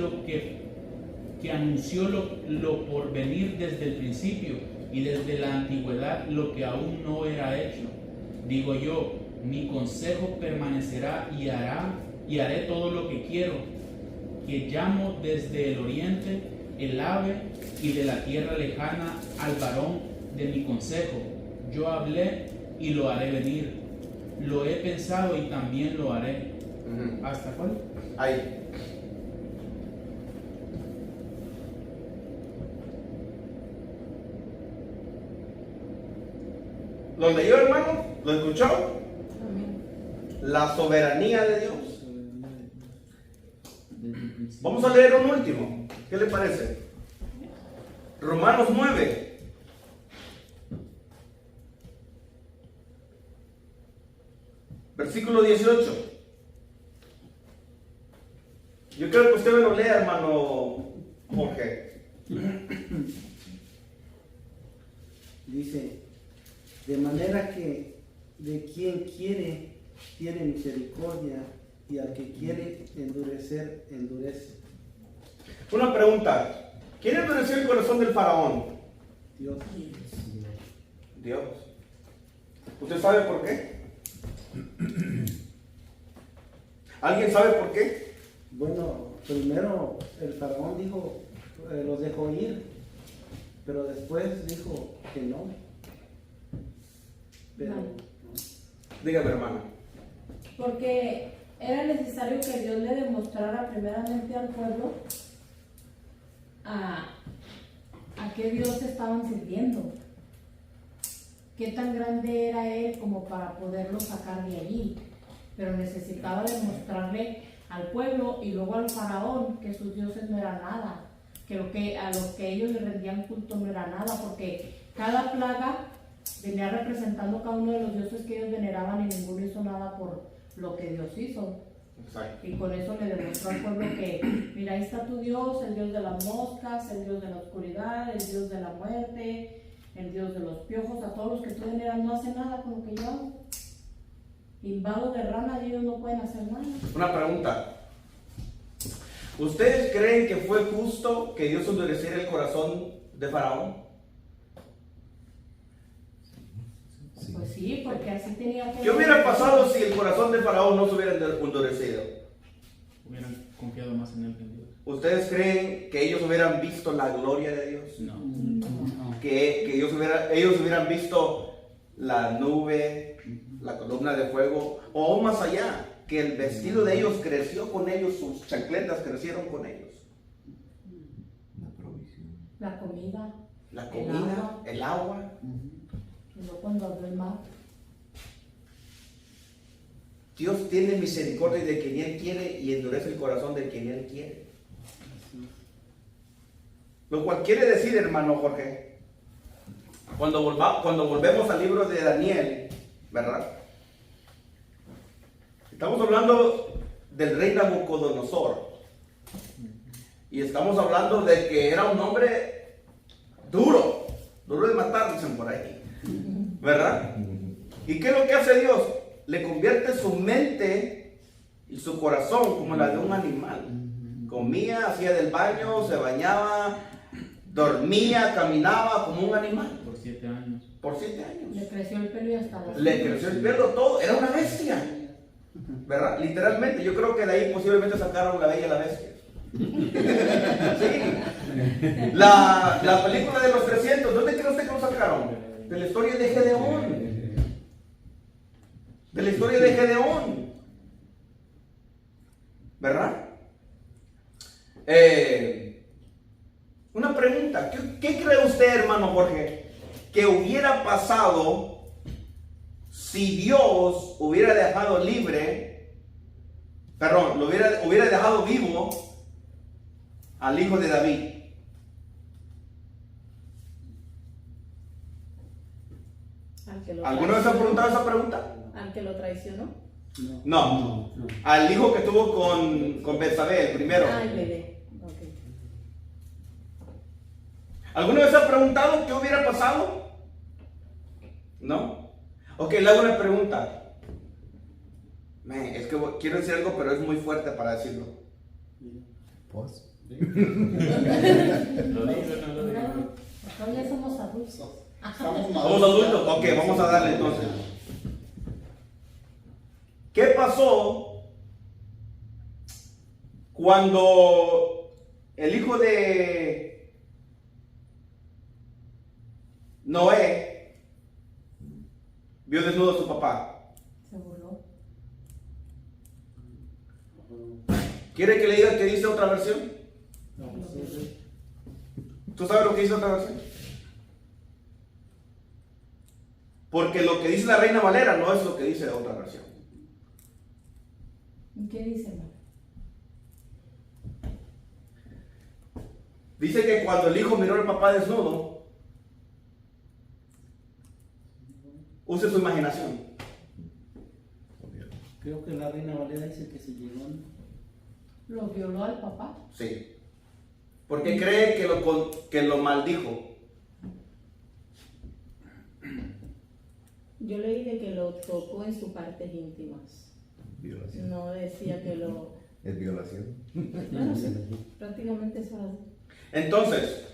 que anunció lo por venir desde el principio y desde la antigüedad lo que aún no era hecho. Digo yo, mi consejo permanecerá y haré todo lo que quiero, que llamo desde el oriente el ave y de la tierra lejana al varón de mi consejo. Yo hablé y lo haré venir, lo he pensado y también lo haré. ¿Hasta cuál? Ahí. ¿Lo leyó, hermano? ¿Lo escuchó? Amén. La soberanía de Dios. Vamos a leer un último. ¿Qué le parece? Romanos 9. Versículo 18. Yo creo que usted me lo lea, hermano Jorge. Dice, de manera que de quien quiere tiene misericordia y al que quiere endurecer, endurece. Una pregunta. ¿Quién endureció el corazón del faraón? Dios. Dios. ¿Usted sabe por qué? ¿Alguien sabe por qué? Bueno, primero el faraón dijo, los dejó ir, pero después dijo que no. Pero, No. Dígame, hermano. Porque era necesario que Dios le demostrara primeramente al pueblo a qué Dios estaban sirviendo, qué tan grande era Él como para poderlo sacar de allí, pero necesitaba demostrarle al pueblo y luego al faraón que sus dioses no eran nada, que a los que ellos le rendían culto no era nada, porque cada plaga venía representando cada uno de los dioses que ellos veneraban y ninguno hizo nada por lo que Dios hizo. Exacto. Y con eso le demostró al pueblo que, mira, ahí está tu Dios, el Dios de las moscas, el Dios de la oscuridad, el Dios de la muerte, el Dios de los piojos, a todos los que tú veneras no hacen nada con lo que yo hago. Invado de ranas y ellos no pueden hacer nada. Una pregunta. ¿Ustedes creen que fue justo que Dios endureciera el corazón de Faraón? Pues sí, porque así tenía que... ¿Qué hubiera pasado si el corazón de Faraón no se hubiera endurecido? Hubieran confiado más en él que en Dios. ¿Ustedes creen que ellos hubieran visto la gloria de Dios? No. Que ellos hubieran visto la nube, la columna de fuego, o aún más allá, que el vestido de ellos creció con ellos, sus chancletas crecieron con ellos. La provisión. La comida, La comida, el agua. y luego cuando abrió el mar. Dios tiene misericordia de quien Él quiere y endurece el corazón de quien Él quiere. Lo cual quiere decir, hermano Jorge, cuando volvemos al libro de Daniel, ¿verdad? Estamos hablando del rey Nabucodonosor. Y estamos hablando de que era un hombre duro de matar, dicen por ahí. ¿Verdad? ¿Y qué es lo que hace Dios? Le convierte su mente y su corazón como la de un animal. Comía, hacía del baño, se bañaba, dormía, caminaba como un animal. Por 7 años. Por 7 años. Le creció el pelo y hasta las... Le creció el pelo todo, era una bestia. ¿Verdad? Literalmente, yo creo que de ahí posiblemente sacaron La Bella y la Bestia. Sí. La película de los 300, ¿dónde cree usted que lo sacaron? De la historia de Gedeón. De la historia de Gedeón. ¿Verdad? Una pregunta. ¿Qué cree usted, hermano Jorge, que hubiera pasado si Dios hubiera dejado lo hubiera dejado vivo al hijo de David? Al que lo ¿Alguna vez se ha traicionó. preguntado esa pregunta? Al que lo traicionó. No. Al hijo que tuvo con Betsabé, el primero. Ah, el bebé. Ok. ¿Alguna vez se ha preguntado qué hubiera pasado? ¿No? Ok, le hago una pregunta. Es que quiero decir algo, pero es muy fuerte para decirlo. Pues. ¿Lo digo o no lo digo? No, ya somos adultos. ¿Somos adultos? Ok, vamos a darle entonces. ¿Qué pasó cuando el hijo de Noé vio desnudo a su papá? Se burló. ¿Quiere que le diga qué dice otra versión? ¿Tú sabes lo que dice otra versión? Porque lo que dice la Reina Valera no es lo que dice otra versión. ¿Y qué dice, hermano? Dice que cuando el hijo miró al papá desnudo, use su imaginación. Creo que la Reina Valera dice que se llegó. ¿Lo violó al papá? Sí. Porque cree que lo maldijo. Yo leí de que lo tocó en sus partes íntimas. Violación. No decía que lo... Es violación. Bueno, sí, prácticamente eso era. Entonces,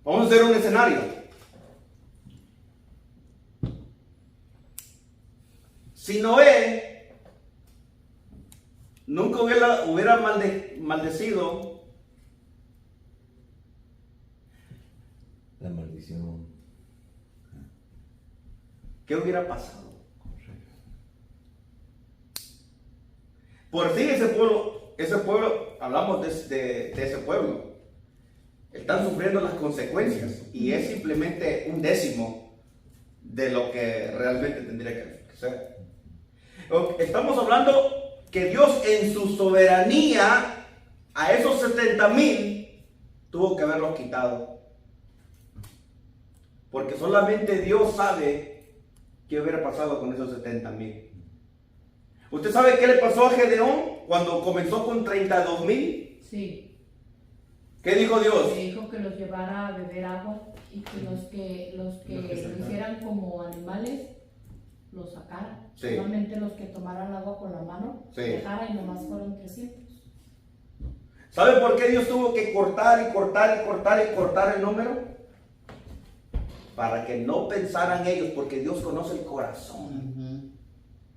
vamos a hacer un escenario. Si Noé nunca hubiera maldecido La maldición. ¿qué hubiera pasado? Por fin ese pueblo, hablamos de ese pueblo, están sufriendo las consecuencias y es simplemente un décimo de lo que realmente tendría que ser. Estamos hablando que Dios en su soberanía a esos 70,000 tuvo que haberlos quitado. Porque solamente Dios sabe qué hubiera pasado con esos 70,000. ¿Usted sabe qué le pasó a Gedeón cuando comenzó con 32,000? Sí. ¿Qué dijo Dios? Le dijo que los llevara a beber agua y que los que lo hicieran como animales los sacara. Sí. Solamente los que tomaran agua con la mano Sí. dejara y nomás fueron 300. ¿Sabe por qué Dios tuvo que cortar y cortar y cortar y cortar el número? Para que no pensaran ellos, porque Dios conoce el corazón.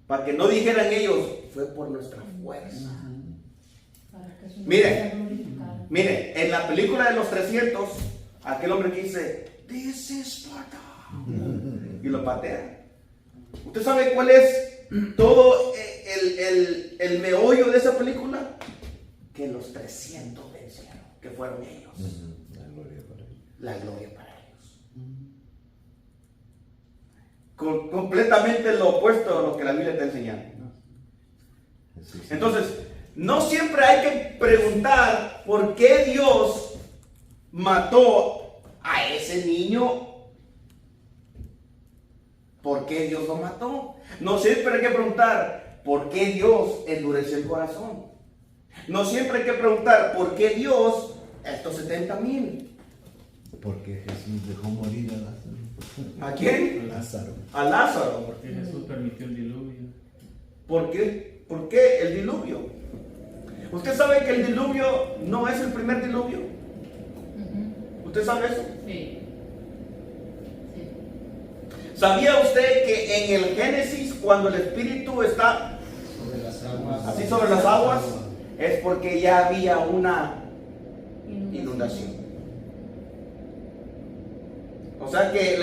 Para que no dijeran ellos, fue por nuestra fuerza. Para que su Mire. nombre sea glorificado. Mire, en la película de los 300, aquel hombre que dice, "This is Sparta", y lo patea. ¿Usted sabe cuál es todo el meollo de esa película? Que los 300 vencieron, que fueron ellos. La gloria para él. La gloria para ellos. Completamente lo opuesto a lo que la Biblia está enseñando. Sí, sí. Entonces, no siempre hay que preguntar por qué Dios mató a ese niño. ¿Por qué Dios lo mató? No siempre hay que preguntar por qué Dios endureció el corazón. No siempre hay que preguntar por qué Dios estos 70,000. Porque Jesús dejó morir a Lázaro. ¿A quién? Lázaro. A Lázaro. Porque Jesús permitió el diluvio. ¿Por qué? ¿Por qué el diluvio? ¿Usted sabe que el diluvio no es el primer diluvio? ¿Usted sabe eso? Sí. Sí. ¿Sabía usted que en el Génesis, cuando el Espíritu está Sobre las aguas. así sobre las aguas, es porque ya había una inundación? O sea que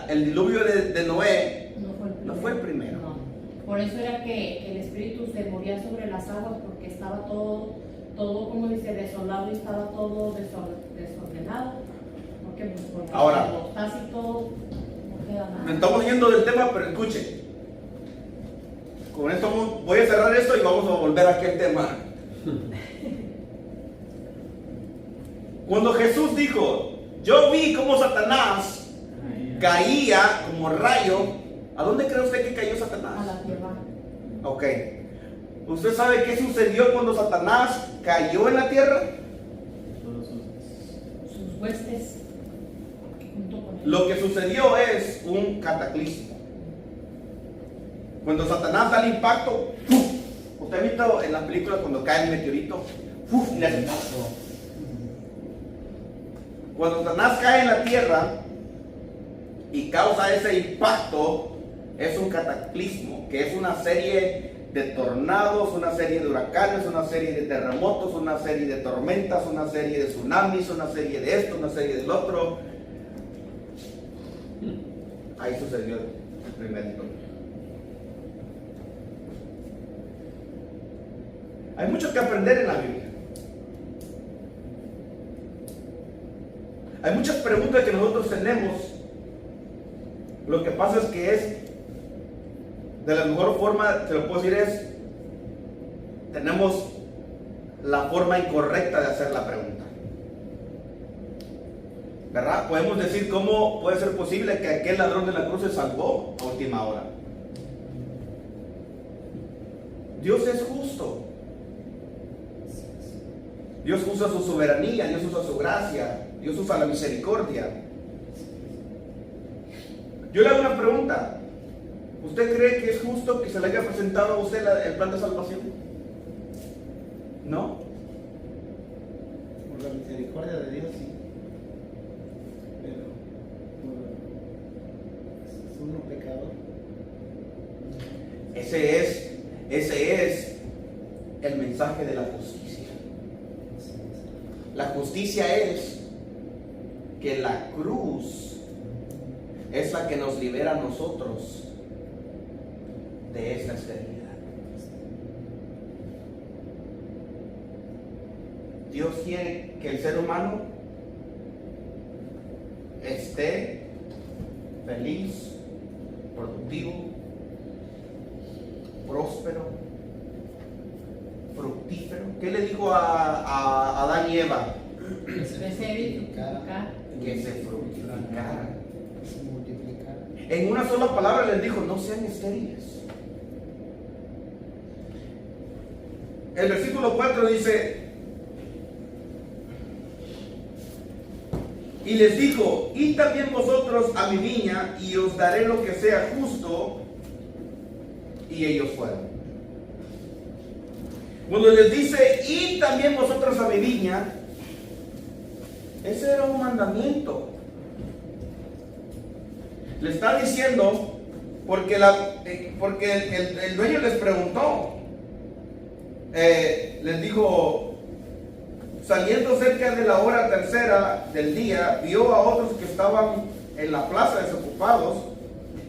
el diluvio de Noé no fue el primero. No. Por eso era que el espíritu se movía sobre las aguas, porque estaba todo como dice, desolado y estaba todo desordenado. Porque Ahora, cuando está así todo, no queda nada. Estamos yendo del tema, pero escuche. Con esto voy a cerrar esto y vamos a volver a aquel tema. Cuando Jesús dijo, yo vi cómo Satanás caía como rayo. ¿A dónde cree usted que cayó A Satanás? la tierra. Ok. ¿Usted sabe qué sucedió cuando Satanás cayó en la tierra? Todos sus- Sus huestes. Junto con él. Lo que sucedió es un cataclismo. Cuando Satanás da el impacto, ¡puf! Usted ha visto en las películas cuando cae el meteorito, ¡puf! Y le hace ¡puf! Cuando Satanás cae en la tierra y causa ese impacto, es un cataclismo, que es una serie de tornados, una serie de huracanes, una serie de terremotos, una serie de tormentas, una serie de tsunamis, una serie de esto, una serie del otro. Ahí sucedió el primer diluvio. Hay mucho que aprender en la Biblia. Hay muchas preguntas que nosotros tenemos. Lo que pasa es que de la mejor forma, te lo puedo decir, tenemos la forma incorrecta de hacer la pregunta. ¿Verdad? Podemos decir cómo puede ser posible que aquel ladrón de la cruz se salvó a última hora. Dios es justo. Dios usa su soberanía, Dios usa su gracia, Dios usa la misericordia. Yo le hago una pregunta. ¿Usted cree que es justo que se le haya presentado a usted el plan de salvación? ¿No? Por la misericordia de Dios, sí. Pero es uno pecador. Ese es el mensaje de la justicia. La justicia es que la cruz es la que nos libera a nosotros de esta esterilidad. Dios quiere que el ser humano esté feliz, productivo, próspero, fructífero. ¿Qué le dijo a Adán y Eva? Crecer y fructificar. Que se fructificaran. Se multiplicar. En una sola palabra les dijo: no sean estériles. El versículo 4 dice: y les dijo: id también vosotros a mi viña y os daré lo que sea justo. Y ellos fueron. Cuando les dice: id también vosotros a mi viña, ese era un mandamiento. Le está diciendo porque el dueño les preguntó, les dijo: saliendo cerca de la hora tercera del día, vio a otros que estaban en la plaza desocupados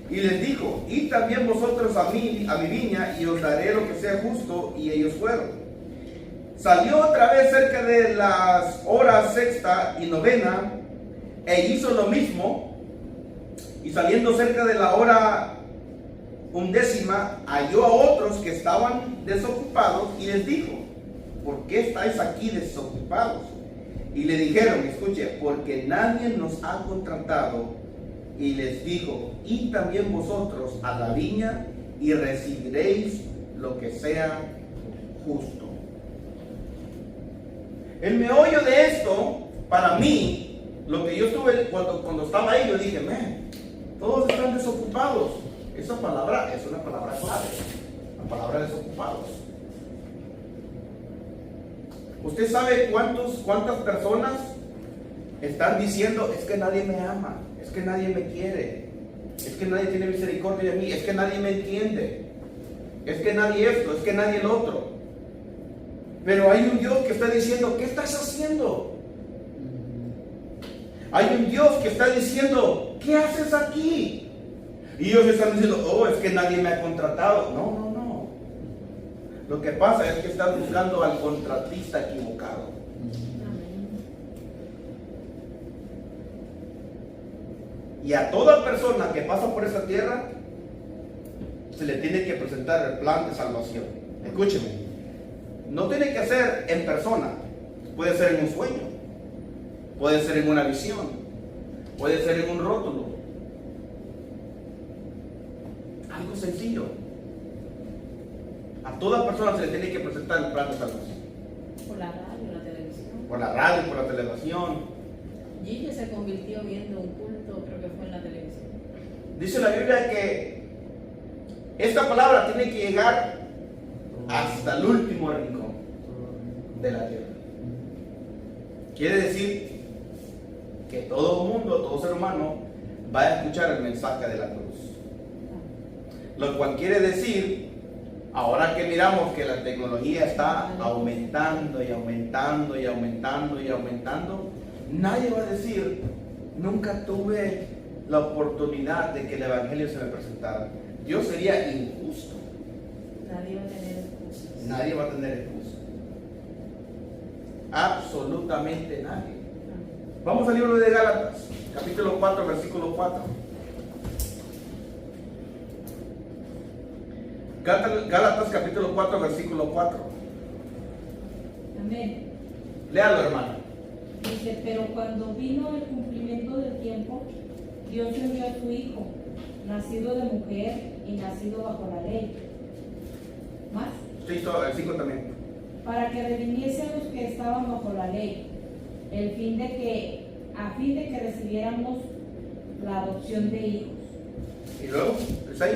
y les dijo: id también vosotros a mi viña y os daré lo que sea justo. Y ellos fueron. Salió otra vez cerca de las horas sexta y novena e hizo lo mismo. Y saliendo cerca de la hora undécima, halló a otros que estaban desocupados y les dijo: ¿por qué estáis aquí desocupados? Y le dijeron, escuche, porque nadie nos ha contratado. Y les dijo: id también vosotros a la viña y recibiréis lo que sea justo. El meollo de esto, para mí, lo que yo estuve cuando estaba ahí, yo dije: todos están desocupados. Esa palabra es una palabra clave, la palabra desocupados. ¿Usted sabe cuántas personas están diciendo: es que nadie me ama, es que nadie me quiere, es que nadie tiene misericordia de mí, es que nadie me entiende, es que nadie esto, es que nadie el otro? Pero hay un Dios que está diciendo: ¿qué estás haciendo? Hay un Dios que está diciendo: ¿qué haces aquí? Y ellos están diciendo: oh, es que nadie me ha contratado. No. Lo que pasa es que están buscando al contratista equivocado. Y a toda persona que pasa por esa tierra se le tiene que presentar el plan de salvación. Escúcheme, no tiene que ser en persona, puede ser en un sueño, puede ser en una visión, puede ser en un rótulo, sencillo. A toda persona se le tiene que presentar el plan de salvación. Por la radio, la televisión. Por la radio, por la televisión. Gigi se convirtió viendo un culto, creo que fue en la televisión. Dice la Biblia que esta palabra tiene que llegar hasta el último rincón de la tierra. Quiere decir que todo mundo, todo ser humano va a escuchar el mensaje de la cruz. Lo cual quiere decir, ahora que miramos que la tecnología está aumentando y aumentando y aumentando y aumentando, nadie va a decir, nunca tuve la oportunidad de que el evangelio se me presentara. Dios sería injusto. Nadie va a tener excusas. Nadie va a tener excusa. Absolutamente nadie. Vamos al libro de Gálatas, capítulo 4, versículo 4. Gálatas, capítulo 4, versículo 4. Amén. Léalo, hermano. Dice, pero cuando vino el cumplimiento del tiempo, Dios envió a su Hijo, nacido de mujer y nacido bajo la ley. ¿Más? Sí, el 5 también. Para que redimiese a los que estaban bajo la ley, a fin de que recibiéramos la adopción de hijos. Y luego, el 6.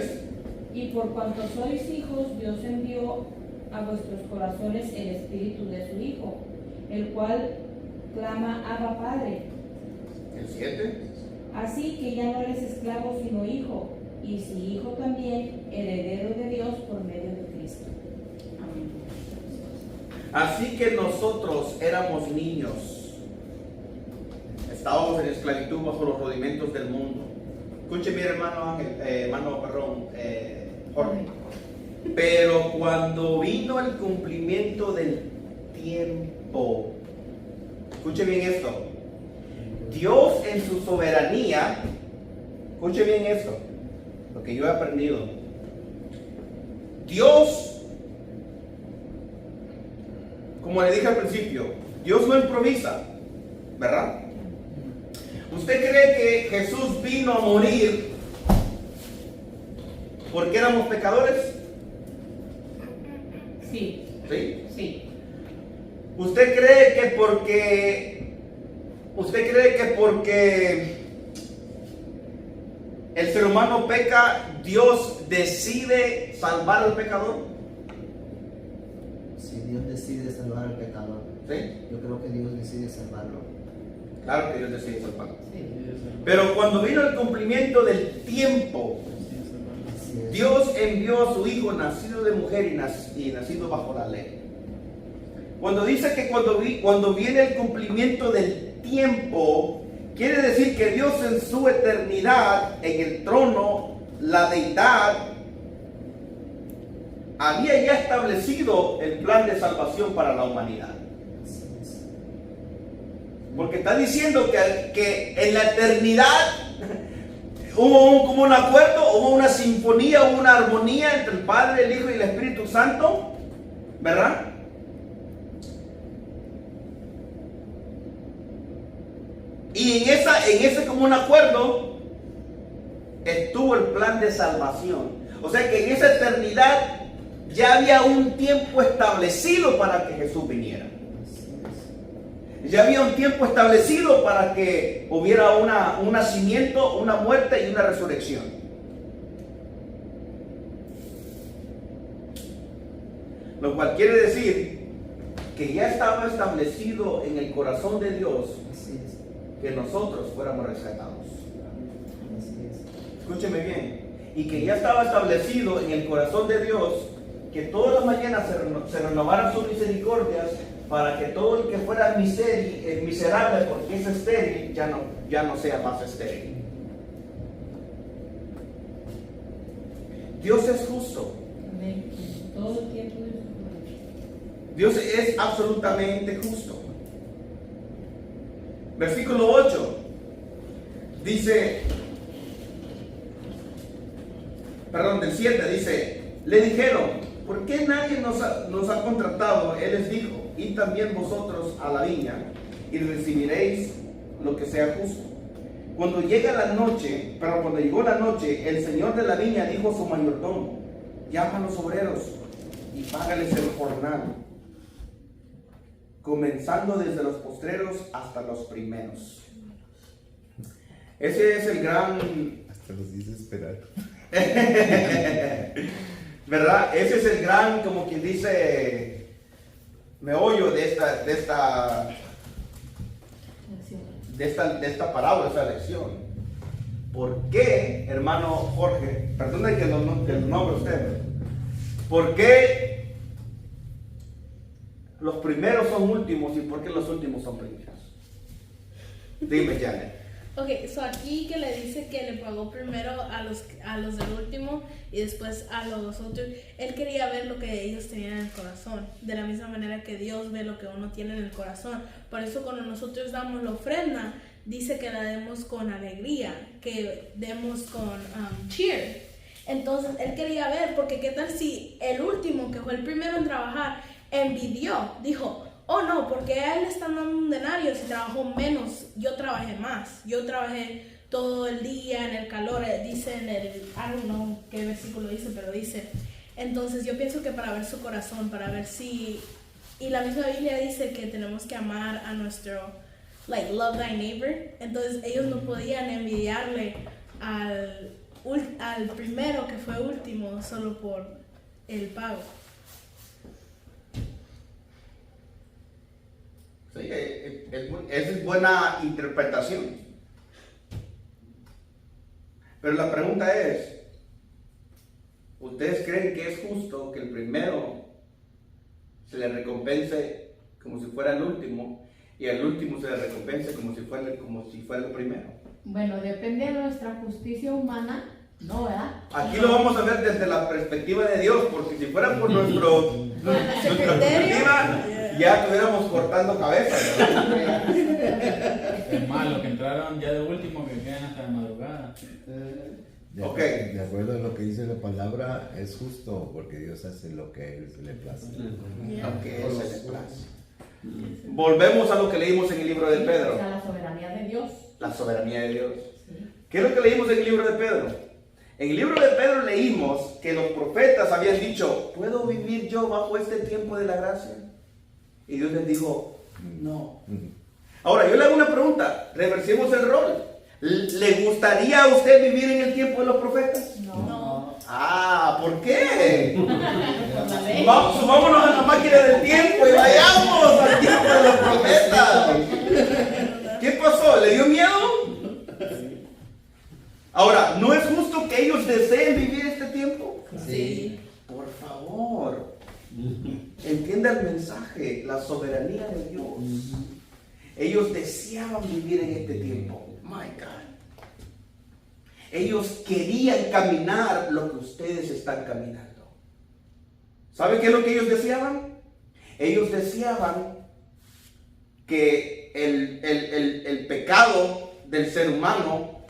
Y por cuanto sois hijos, Dios envió a vuestros corazones el espíritu de su Hijo, el cual clama Abba Padre. El 7. Así que ya no eres esclavo sino hijo, y si hijo también, heredero de Dios por medio de Cristo. Amén. Así que nosotros éramos niños. Estábamos en esclavitud bajo los rudimentos del mundo. Escuche bien, hermano Ángel, Jorge. Pero cuando vino el cumplimiento del tiempo, escuche bien esto. Dios en su soberanía, escuche bien esto, lo que yo he aprendido. Dios, como le dije al principio, Dios no improvisa, ¿verdad? ¿Usted cree que Jesús vino a morir porque éramos pecadores? Sí, ¿Sí? sí. ¿Usted cree que porque el ser humano peca, Dios decide salvar al pecador? Si Dios decide salvar al pecador, ¿Sí? yo creo que Dios decide salvarlo. Claro que Dios decide salvarlo. Sí. Pero cuando vino el cumplimiento del tiempo, Así es. Dios envió a su Hijo nacido de mujer y nacido bajo la ley. Cuando dice que cuando viene el cumplimiento del tiempo, quiere decir que Dios en su eternidad, en el trono, la deidad, había ya establecido el plan de salvación para la humanidad. Así es. Porque está diciendo que en la eternidad hubo como un acuerdo, hubo una sinfonía, hubo una armonía entre el Padre, el Hijo y el Espíritu Santo, ¿verdad? Y en ese como un acuerdo estuvo el plan de salvación. O sea que en esa eternidad ya había un tiempo establecido para que Jesús viniera. Así es. Ya había un tiempo establecido para que hubiera un nacimiento, una muerte y una resurrección. Lo cual quiere decir que ya estaba establecido en el corazón de Dios Así es. que nosotros fuéramos rescatados. Así es. Escúcheme bien. Y que ya estaba establecido en el corazón de Dios que todas las mañanas se renovaran sus misericordias para que todo el que fuera miserable porque es estéril ya no sea más estéril. Dios es justo. Amén. Todo el tiempo de su Dios es absolutamente justo. Versículo 8 dice, del 7 dice, le dijeron, ¿por qué nadie nos ha contratado? Él les dijo, id también vosotros a la viña y recibiréis lo que sea justo. Cuando llegó la noche, el señor de la viña dijo a su mayordomo: llama a los obreros y págales el jornal, comenzando desde los postreros hasta los primeros. Ese es el gran... Hasta los hice esperar. ¿Verdad? Ese es el gran, como quien dice, meollo de esta parábola, de esta lección. ¿Por qué, hermano Jorge, perdone que lo nombre usted, por qué los primeros son últimos y por qué los últimos son primeros? Dime, Janet. Ok, so aquí que le dice que le pagó primero a los del último y después a los otros. Él quería ver lo que ellos tenían en el corazón, de la misma manera que Dios ve lo que uno tiene en el corazón. Por eso cuando nosotros damos la ofrenda, dice que la demos con alegría, que demos con cheer. Entonces él quería ver, porque qué tal si el último, que fue el primero en trabajar, envidió, dijo: oh no, porque a él le están dando un denario si trabajó menos, yo trabajé más, yo trabajé todo el día en el calor, dice en el, I don't know qué versículo dice, pero dice. Entonces yo pienso que para ver su corazón, para ver si, y la misma Biblia dice que tenemos que amar a nuestro, like, love thy neighbor. Entonces ellos no podían envidiarle al primero que fue último solo por el pago. Sí, esa es buena interpretación. Pero la pregunta es: ¿ustedes creen que es justo que el primero se le recompense como si fuera el último y al último se le recompense como si fuera el primero? Bueno, depende de nuestra justicia humana, ¿no, verdad? Aquí lo vamos a ver desde la perspectiva de Dios, porque si fuera por nuestra perspectiva, ya estuviéramos cortando cabezas, ¿verdad? Es malo que entraron ya de último, que quedan hasta la madrugada. Ok. De acuerdo a lo que dice la palabra, es justo porque Dios hace lo que a Él se le place. Aunque se le place. Volvemos a lo que leímos en el libro de Pedro. O sea, la soberanía de Dios. La soberanía de Dios. Sí. ¿Qué es lo que leímos en el libro de Pedro? En el libro de Pedro leímos que los profetas habían dicho: ¿puedo vivir yo bajo este tiempo de la gracia? Y Dios les dijo: no. Ahora yo le hago una pregunta, reversiemos el rol. ¿Le gustaría a usted vivir en el tiempo de los profetas? No. Ah, ¿por qué? La ley. Subámonos a la máquina del tiempo y vayamos al tiempo de los profetas. ¿Qué pasó? ¿Le dio miedo? Ahora, ¿no es justo que ellos deseen vivir este tiempo? Sí. Por favor, entienda el mensaje, la soberanía de Dios. Ellos deseaban vivir en este tiempo. My God. Ellos querían caminar lo que ustedes están caminando. ¿Saben qué es lo que ellos deseaban? Ellos deseaban que el pecado del ser humano,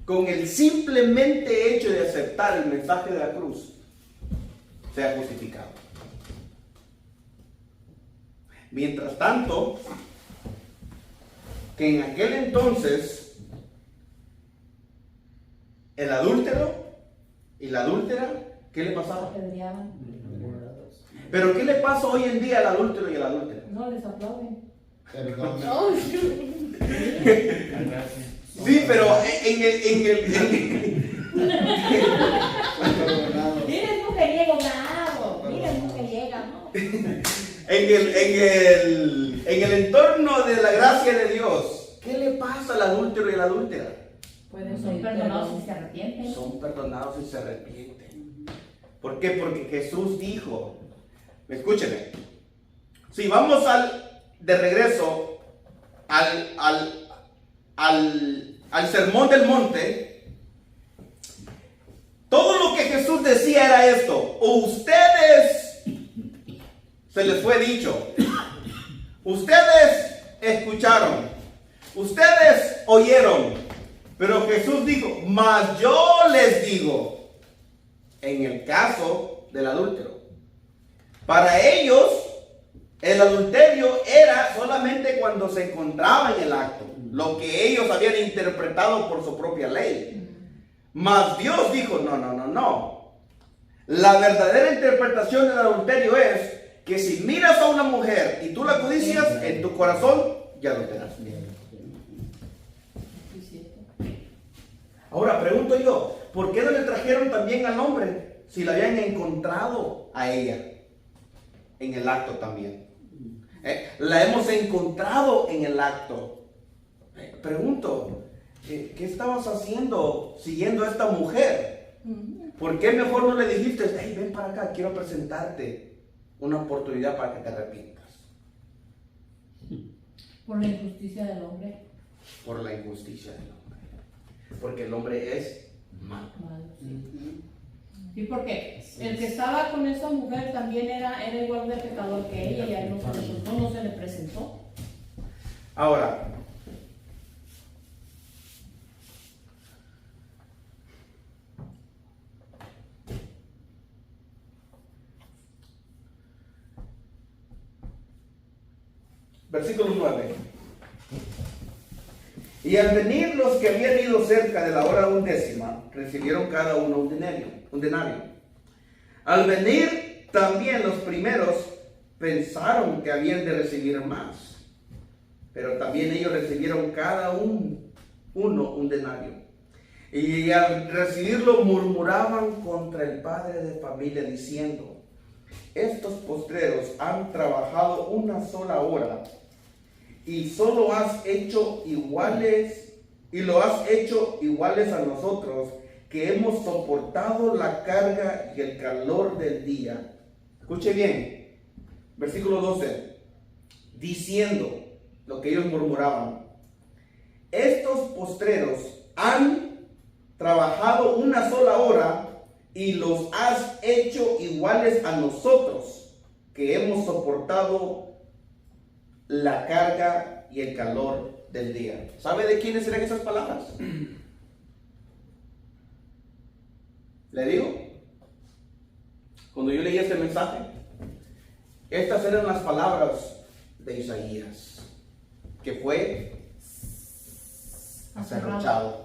con el simplemente hecho de aceptar el mensaje de la cruz, sea justificado. Mientras tanto, que en aquel entonces el adúltero y la adúltera, ¿qué le pasaba? Apedreaban. Pero ¿qué le pasa hoy en día al adúltero y a la adúltera? No, les aplauden. Oh, Gracias. Sí, pero en el Miren mujeriego, bravo. Miren mujeriega, ¿no? en el entorno de la gracia de Dios, ¿qué le pasa al adúltero y a la adúltera? Pueden ser perdonados si se arrepienten. Son perdonados y se arrepienten. ¿Por qué? Porque Jesús dijo, escúcheme, si vamos de regreso al sermón del monte, todo lo que Jesús decía era esto: ustedes, se les fue dicho, ustedes escucharon, ustedes oyeron, pero Jesús dijo: mas yo les digo, en el caso del adúltero, para ellos el adulterio era solamente cuando se encontraba en el acto. lo que ellos habían interpretado por su propia ley. Mas Dios dijo, no. La verdadera interpretación del adulterio es que si miras a una mujer y tú la codicias, en tu corazón ya lo verás. Ahora pregunto yo, ¿por qué no le trajeron también al hombre si la habían encontrado a ella en el acto también? La hemos encontrado en el acto. Pregunto, ¿qué estabas haciendo siguiendo a esta mujer? ¿Por qué mejor no le dijiste, hey, ven para acá, quiero presentarte una oportunidad para que te arrepientas? Por la injusticia del hombre. Por la injusticia del hombre. Porque el hombre es malo. Malo, sí. Sí, porque el que estaba con esa mujer también era igual de pecador que ella y a él no se le soltó, no se le presentó. Ahora, versículo 9. Y al venir los que habían ido cerca de la hora 11, recibieron cada uno un denario. Al venir también los primeros pensaron que habían de recibir más, pero también ellos recibieron cada uno un denario. Y al recibirlo murmuraban contra el padre de familia diciendo, estos postreros han trabajado una sola hora y solo has hecho iguales, y lo has hecho iguales a nosotros, que hemos soportado la carga y el calor del día. Escuche bien, versículo 12, diciendo lo que ellos murmuraban, estos postreros han trabajado una sola hora y los has hecho iguales a nosotros, que hemos soportado la carga y el calor del día. ¿Sabe de quiénes eran esas palabras? ¿Le digo? Cuando yo leí este mensaje, estas eran las palabras de Isaías, que fue aserrochado.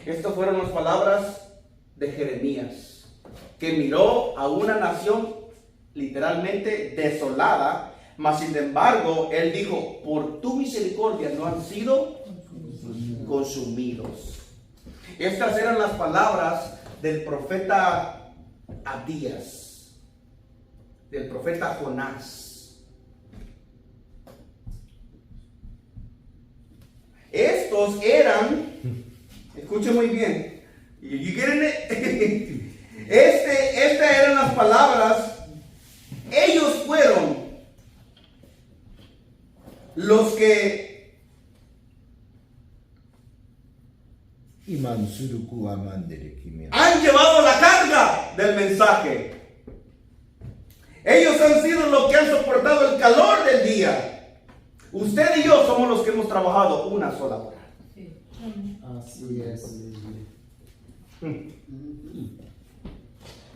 Estas fueron las palabras de Jeremías, que miró a una nación literalmente desolada, mas sin embargo, él dijo, por tu misericordia no han sido consumidos. Estas eran las palabras del profeta Abdías, del profeta Jonás. Estos eran, escuchen muy bien, estas eran las palabras, ellos fueron los que han llevado la carga del mensaje. Ellos han sido los que han soportado el calor del día. Usted y yo somos los que hemos trabajado una sola hora. Sí. Así es.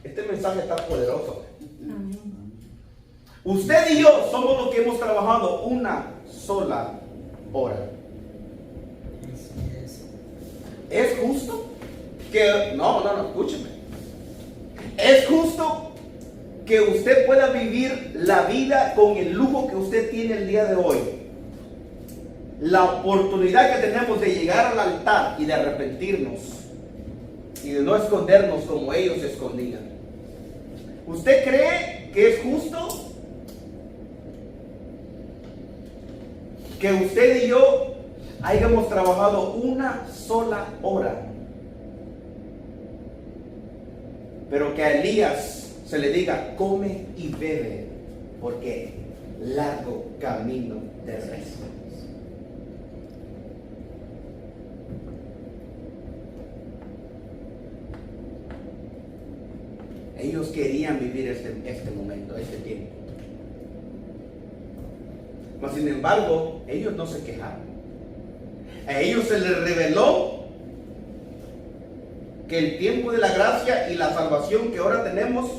Este mensaje está poderoso. Usted y yo somos los que hemos trabajado una sola hora. Así es. ¿Es justo que... No, escúcheme. ¿Es justo que usted pueda vivir la vida con el lujo que usted tiene el día de hoy? La oportunidad que tenemos de llegar al altar y de arrepentirnos y de no escondernos como ellos se escondían. ¿Usted cree que es justo que usted y yo hayamos trabajado una sola hora, pero que a Elías se le diga, come y bebe, porque largo camino te resta? Ellos querían vivir este momento, este tiempo. Mas sin embargo, ellos no se quejaron. A ellos se les reveló que el tiempo de la gracia y la salvación que ahora tenemos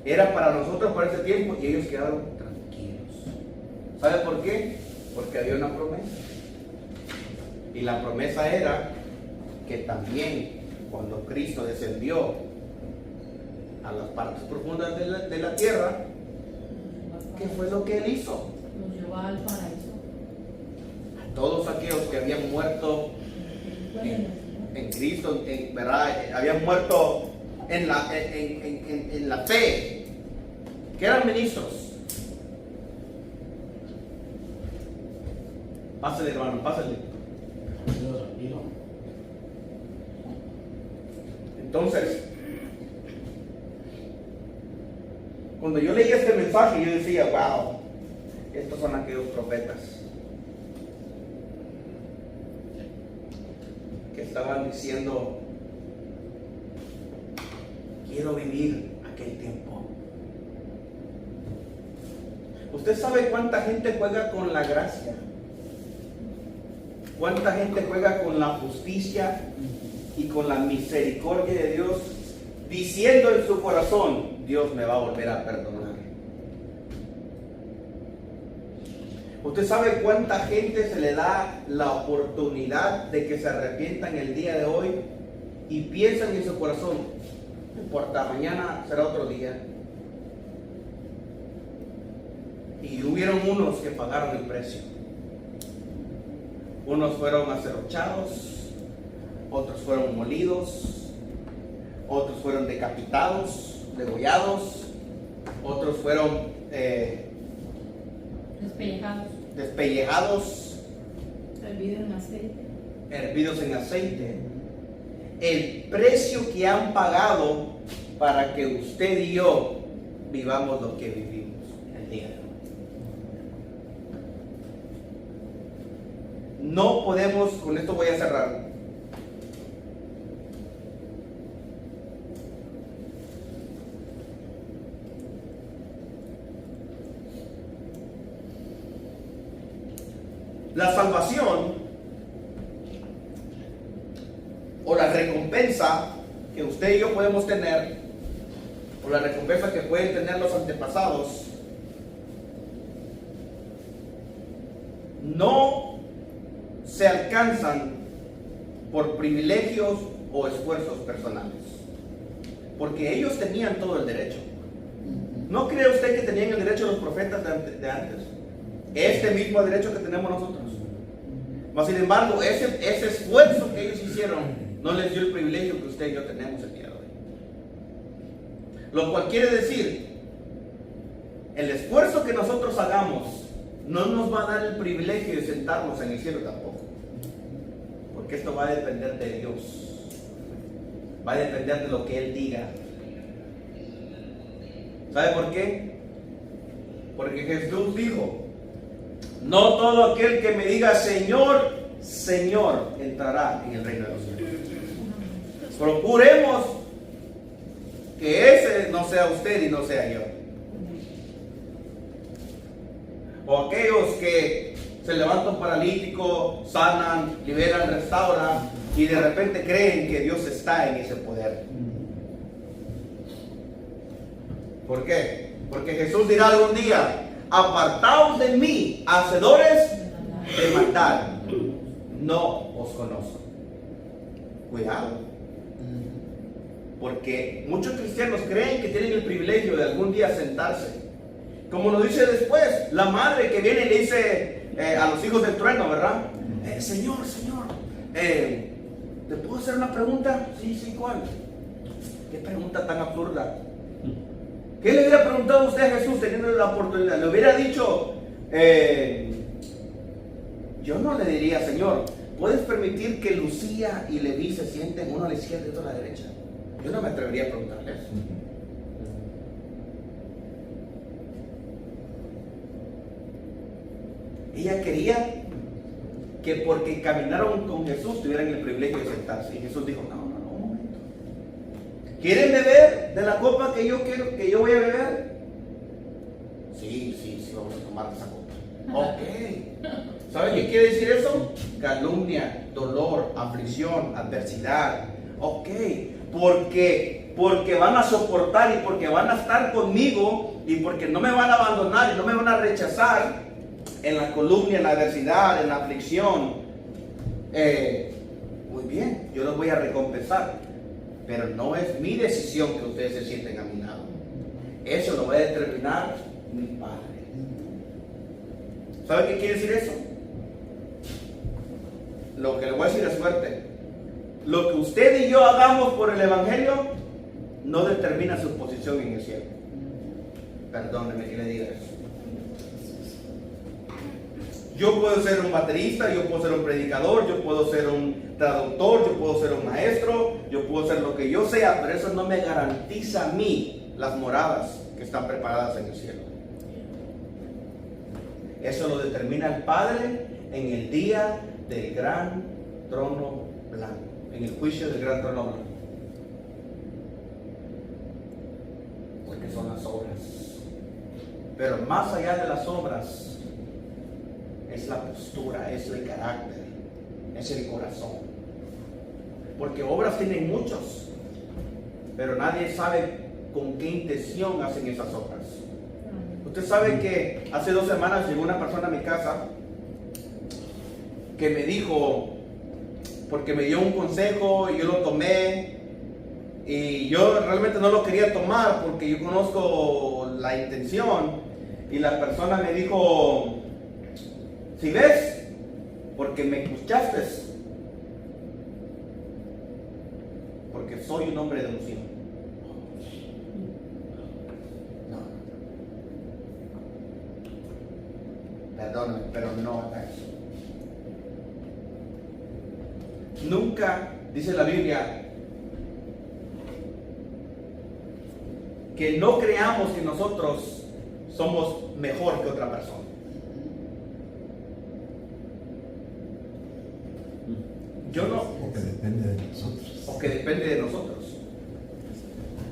era para nosotros para ese tiempo, y ellos quedaron tranquilos. ¿Sabe por qué? Porque había una promesa. Y la promesa era que también cuando Cristo descendió a las partes profundas de la tierra, ¿qué fue lo que Él hizo? Nos llevó al paraíso. A todos aquellos que habían muerto en Cristo, ¿verdad? Habían muerto en la fe, que eran ministros. Pásale, hermano, pásale. Entonces, cuando yo leía este mensaje, yo decía, wow, estos son aquellos profetas que estaban diciendo, quiero vivir aquel tiempo. ¿Usted sabe cuánta gente juega con la gracia? ¿Cuánta gente juega con la justicia y con la misericordia de Dios, diciendo en su corazón, Dios me va a volver a perdonar? ¿Usted sabe cuánta gente se le da la oportunidad de que se arrepientan el día de hoy y piensan en su corazón, no importa, mañana será otro día? Y hubieron unos que pagaron el precio. Unos fueron acerrochados, otros fueron molidos, otros fueron decapitados, degollados, otros fueron despellejados, hervidos en aceite. El precio que han pagado para que usted y yo vivamos lo que vivimos el día de hoy. No podemos, con esto voy a cerrar. La salvación o la recompensa que usted y yo podemos tener, o la recompensa que pueden tener los antepasados, no se alcanzan por privilegios o esfuerzos personales, porque ellos tenían todo el derecho. ¿No cree usted que tenían el derecho los profetas de antes? Este mismo derecho que tenemos nosotros. Mas sin embargo, ese esfuerzo que ellos hicieron no les dio el privilegio que usted y yo tenemos el día de hoy. Lo cual quiere decir, el esfuerzo que nosotros hagamos no nos va a dar el privilegio de sentarnos en el cielo tampoco. Porque esto va a depender de Dios. Va a depender de lo que Él diga. ¿Sabe por qué? Porque Jesús dijo, no todo aquel que me diga Señor, Señor, entrará en el reino de los cielos. Procuremos que ese no sea usted y no sea yo. O aquellos que se levantan paralíticos, sanan, liberan, restauran y de repente creen que Dios está en ese poder. ¿Por qué? Porque Jesús dirá algún día, apartaos de mí, hacedores de maldad, no os conozco. Cuidado, porque muchos cristianos creen que tienen el privilegio de algún día sentarse, como lo dice después la madre que viene y le dice a los hijos del trueno, ¿verdad? Señor, ¿te puedo hacer una pregunta? Sí, ¿cuál? ¿Qué pregunta tan absurda? ¿Qué le hubiera preguntado usted a Jesús teniendo la oportunidad? Le hubiera dicho, yo no le diría, Señor, ¿puedes permitir que Lucía y Leví se sienten uno a la izquierda y otro a la derecha? Yo no me atrevería a preguntarle eso. Ella quería que porque caminaron con Jesús tuvieran el privilegio de sentarse. Y Jesús dijo, no, un momento. ¿Quieren beber de la copa que yo voy a beber? Sí, vamos a tomar esa copa. Ok. ¿Saben qué quiere decir eso? Calumnia, dolor, aflicción, adversidad. Ok. Porque van a soportar y porque van a estar conmigo y porque no me van a abandonar y no me van a rechazar, en la calumnia, en la adversidad, en la aflicción, muy bien, yo los voy a recompensar. Pero no es mi decisión que ustedes se sienten a mi lado. Eso lo va a determinar mi Padre. ¿Sabe qué quiere decir eso? Lo que le voy a decir es fuerte. Lo que usted y yo hagamos por el Evangelio no determina su posición en el cielo. Perdóneme que le diga eso. Yo puedo ser un baterista, yo puedo ser un predicador, yo puedo ser un traductor, yo puedo ser un maestro, yo puedo ser lo que yo sea, pero eso no me garantiza a mí las moradas que están preparadas en el cielo. Eso lo determina el Padre en el día del gran trono blanco, en el juicio del gran trono blanco. Porque son las obras. Pero más allá de las obras, es la postura, es el carácter, es el corazón. Porque obras tienen muchos, pero nadie sabe con qué intención hacen esas obras. Usted sabe que hace 2 semanas llegó una persona a mi casa que me dijo, porque me dio un consejo y yo lo tomé, y yo realmente no lo quería tomar porque yo conozco la intención, y la persona me dijo, si ves, porque me escuchaste, porque soy un hombre de unción. No. Perdóname, pero no haga eso. Nunca, dice la Biblia, que no creamos que nosotros somos mejor que otra persona. Yo no. O que depende de nosotros. O que depende de nosotros.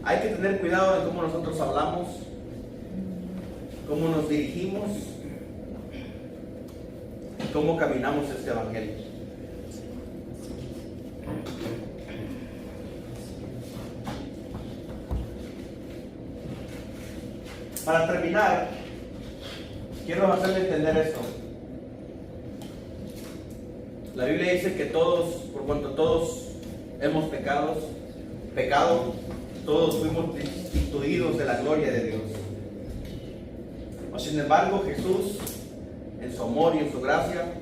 Hay que tener cuidado de cómo nosotros hablamos, cómo nos dirigimos, cómo caminamos este evangelio. Para terminar, quiero hacerle entender esto. La Biblia dice que todos, por cuanto todos hemos pecado, todos fuimos destituidos de la gloria de Dios. Sin embargo, Jesús, en su amor y en su gracia,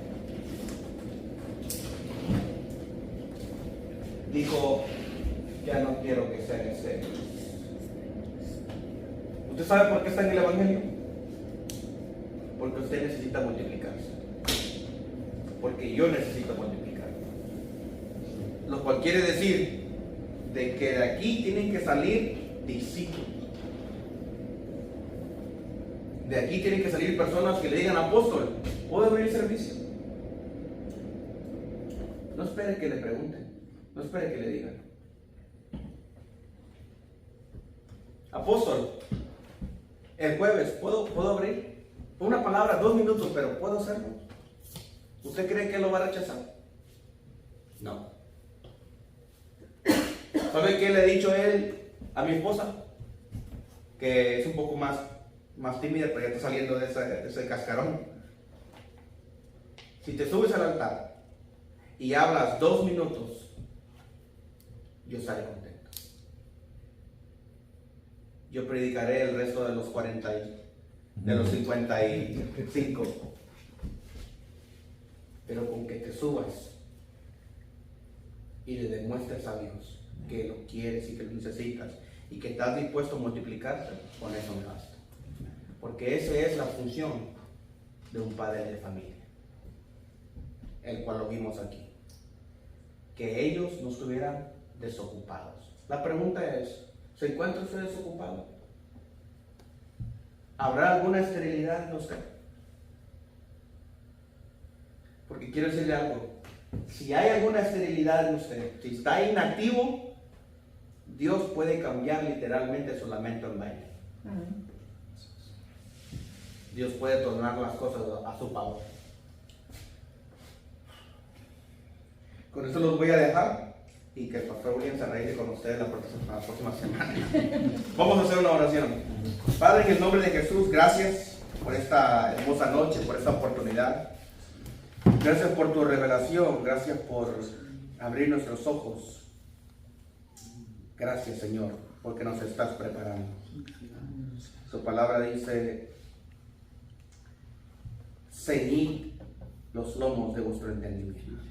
dijo, ya no quiero que sean estériles. ¿Usted sabe por qué está en el Evangelio? Porque usted necesita multiplicarse. Porque yo necesito multiplicar. Lo cual quiere decir de que de aquí tienen que salir discípulos. De aquí tienen que salir personas que le digan, apóstol, ¿puedo abrir servicio? No espere que le pregunten, no espere que le digan. Apóstol, el jueves, ¿puedo abrir? Una palabra, 2 minutos, pero ¿puedo hacerlo? ¿Usted cree que él lo va a rechazar? No. ¿Sabe qué le ha dicho él a mi esposa? Que es un poco más tímida, pero ya está saliendo de ese cascarón. Si te subes al altar y hablas 2 minutos, yo estaré contento. Yo predicaré el resto de los 40 de los 55. Pero con que te subas y le demuestres a Dios que lo quieres y que lo necesitas y que estás dispuesto a multiplicarte, con eso me basta. Porque esa es la función de un padre de familia, el cual lo vimos aquí. Que ellos no estuvieran desocupados. La pregunta es, ¿se encuentra usted desocupado? ¿Habrá alguna esterilidad en usted? Porque quiero decirle algo. Si hay alguna esterilidad en usted, si está inactivo, Dios puede cambiar literalmente su lamento en baile. Dios puede tornar las cosas a su favor. Con eso los voy a dejar y que el pastor William se reúne con ustedes la próxima semana. Vamos a hacer una oración. Padre, en el nombre de Jesús, gracias por esta hermosa noche, por esta oportunidad. Gracias por tu revelación, gracias por abrir nuestros ojos. Gracias, Señor, porque nos estás preparando. Tu palabra dice: ceñid los lomos de vuestro entendimiento.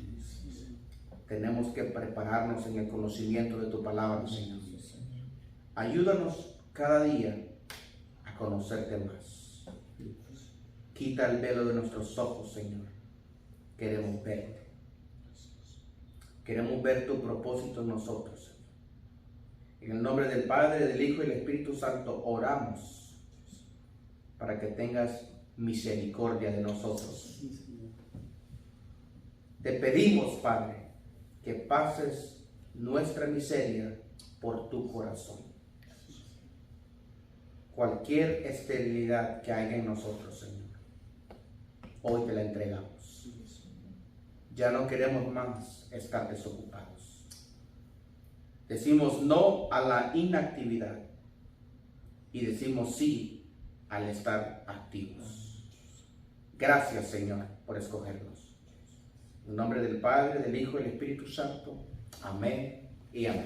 Tenemos que prepararnos en el conocimiento de tu palabra, Señor. Ayúdanos cada día a conocerte más. Quita el velo de nuestros ojos, Señor. Queremos verte. Queremos ver tu propósito en nosotros, Señor. En el nombre del Padre, del Hijo y del Espíritu Santo oramos para que tengas misericordia de nosotros. Te pedimos, Padre, que pases nuestra miseria por tu corazón. Cualquier esterilidad que haya en nosotros, Señor, hoy te la entregamos. Ya no queremos más estar desocupados. Decimos no a la inactividad y decimos sí al estar activos. Gracias, Señor, por escogernos. En nombre del Padre, del Hijo y del Espíritu Santo. Amén y amén.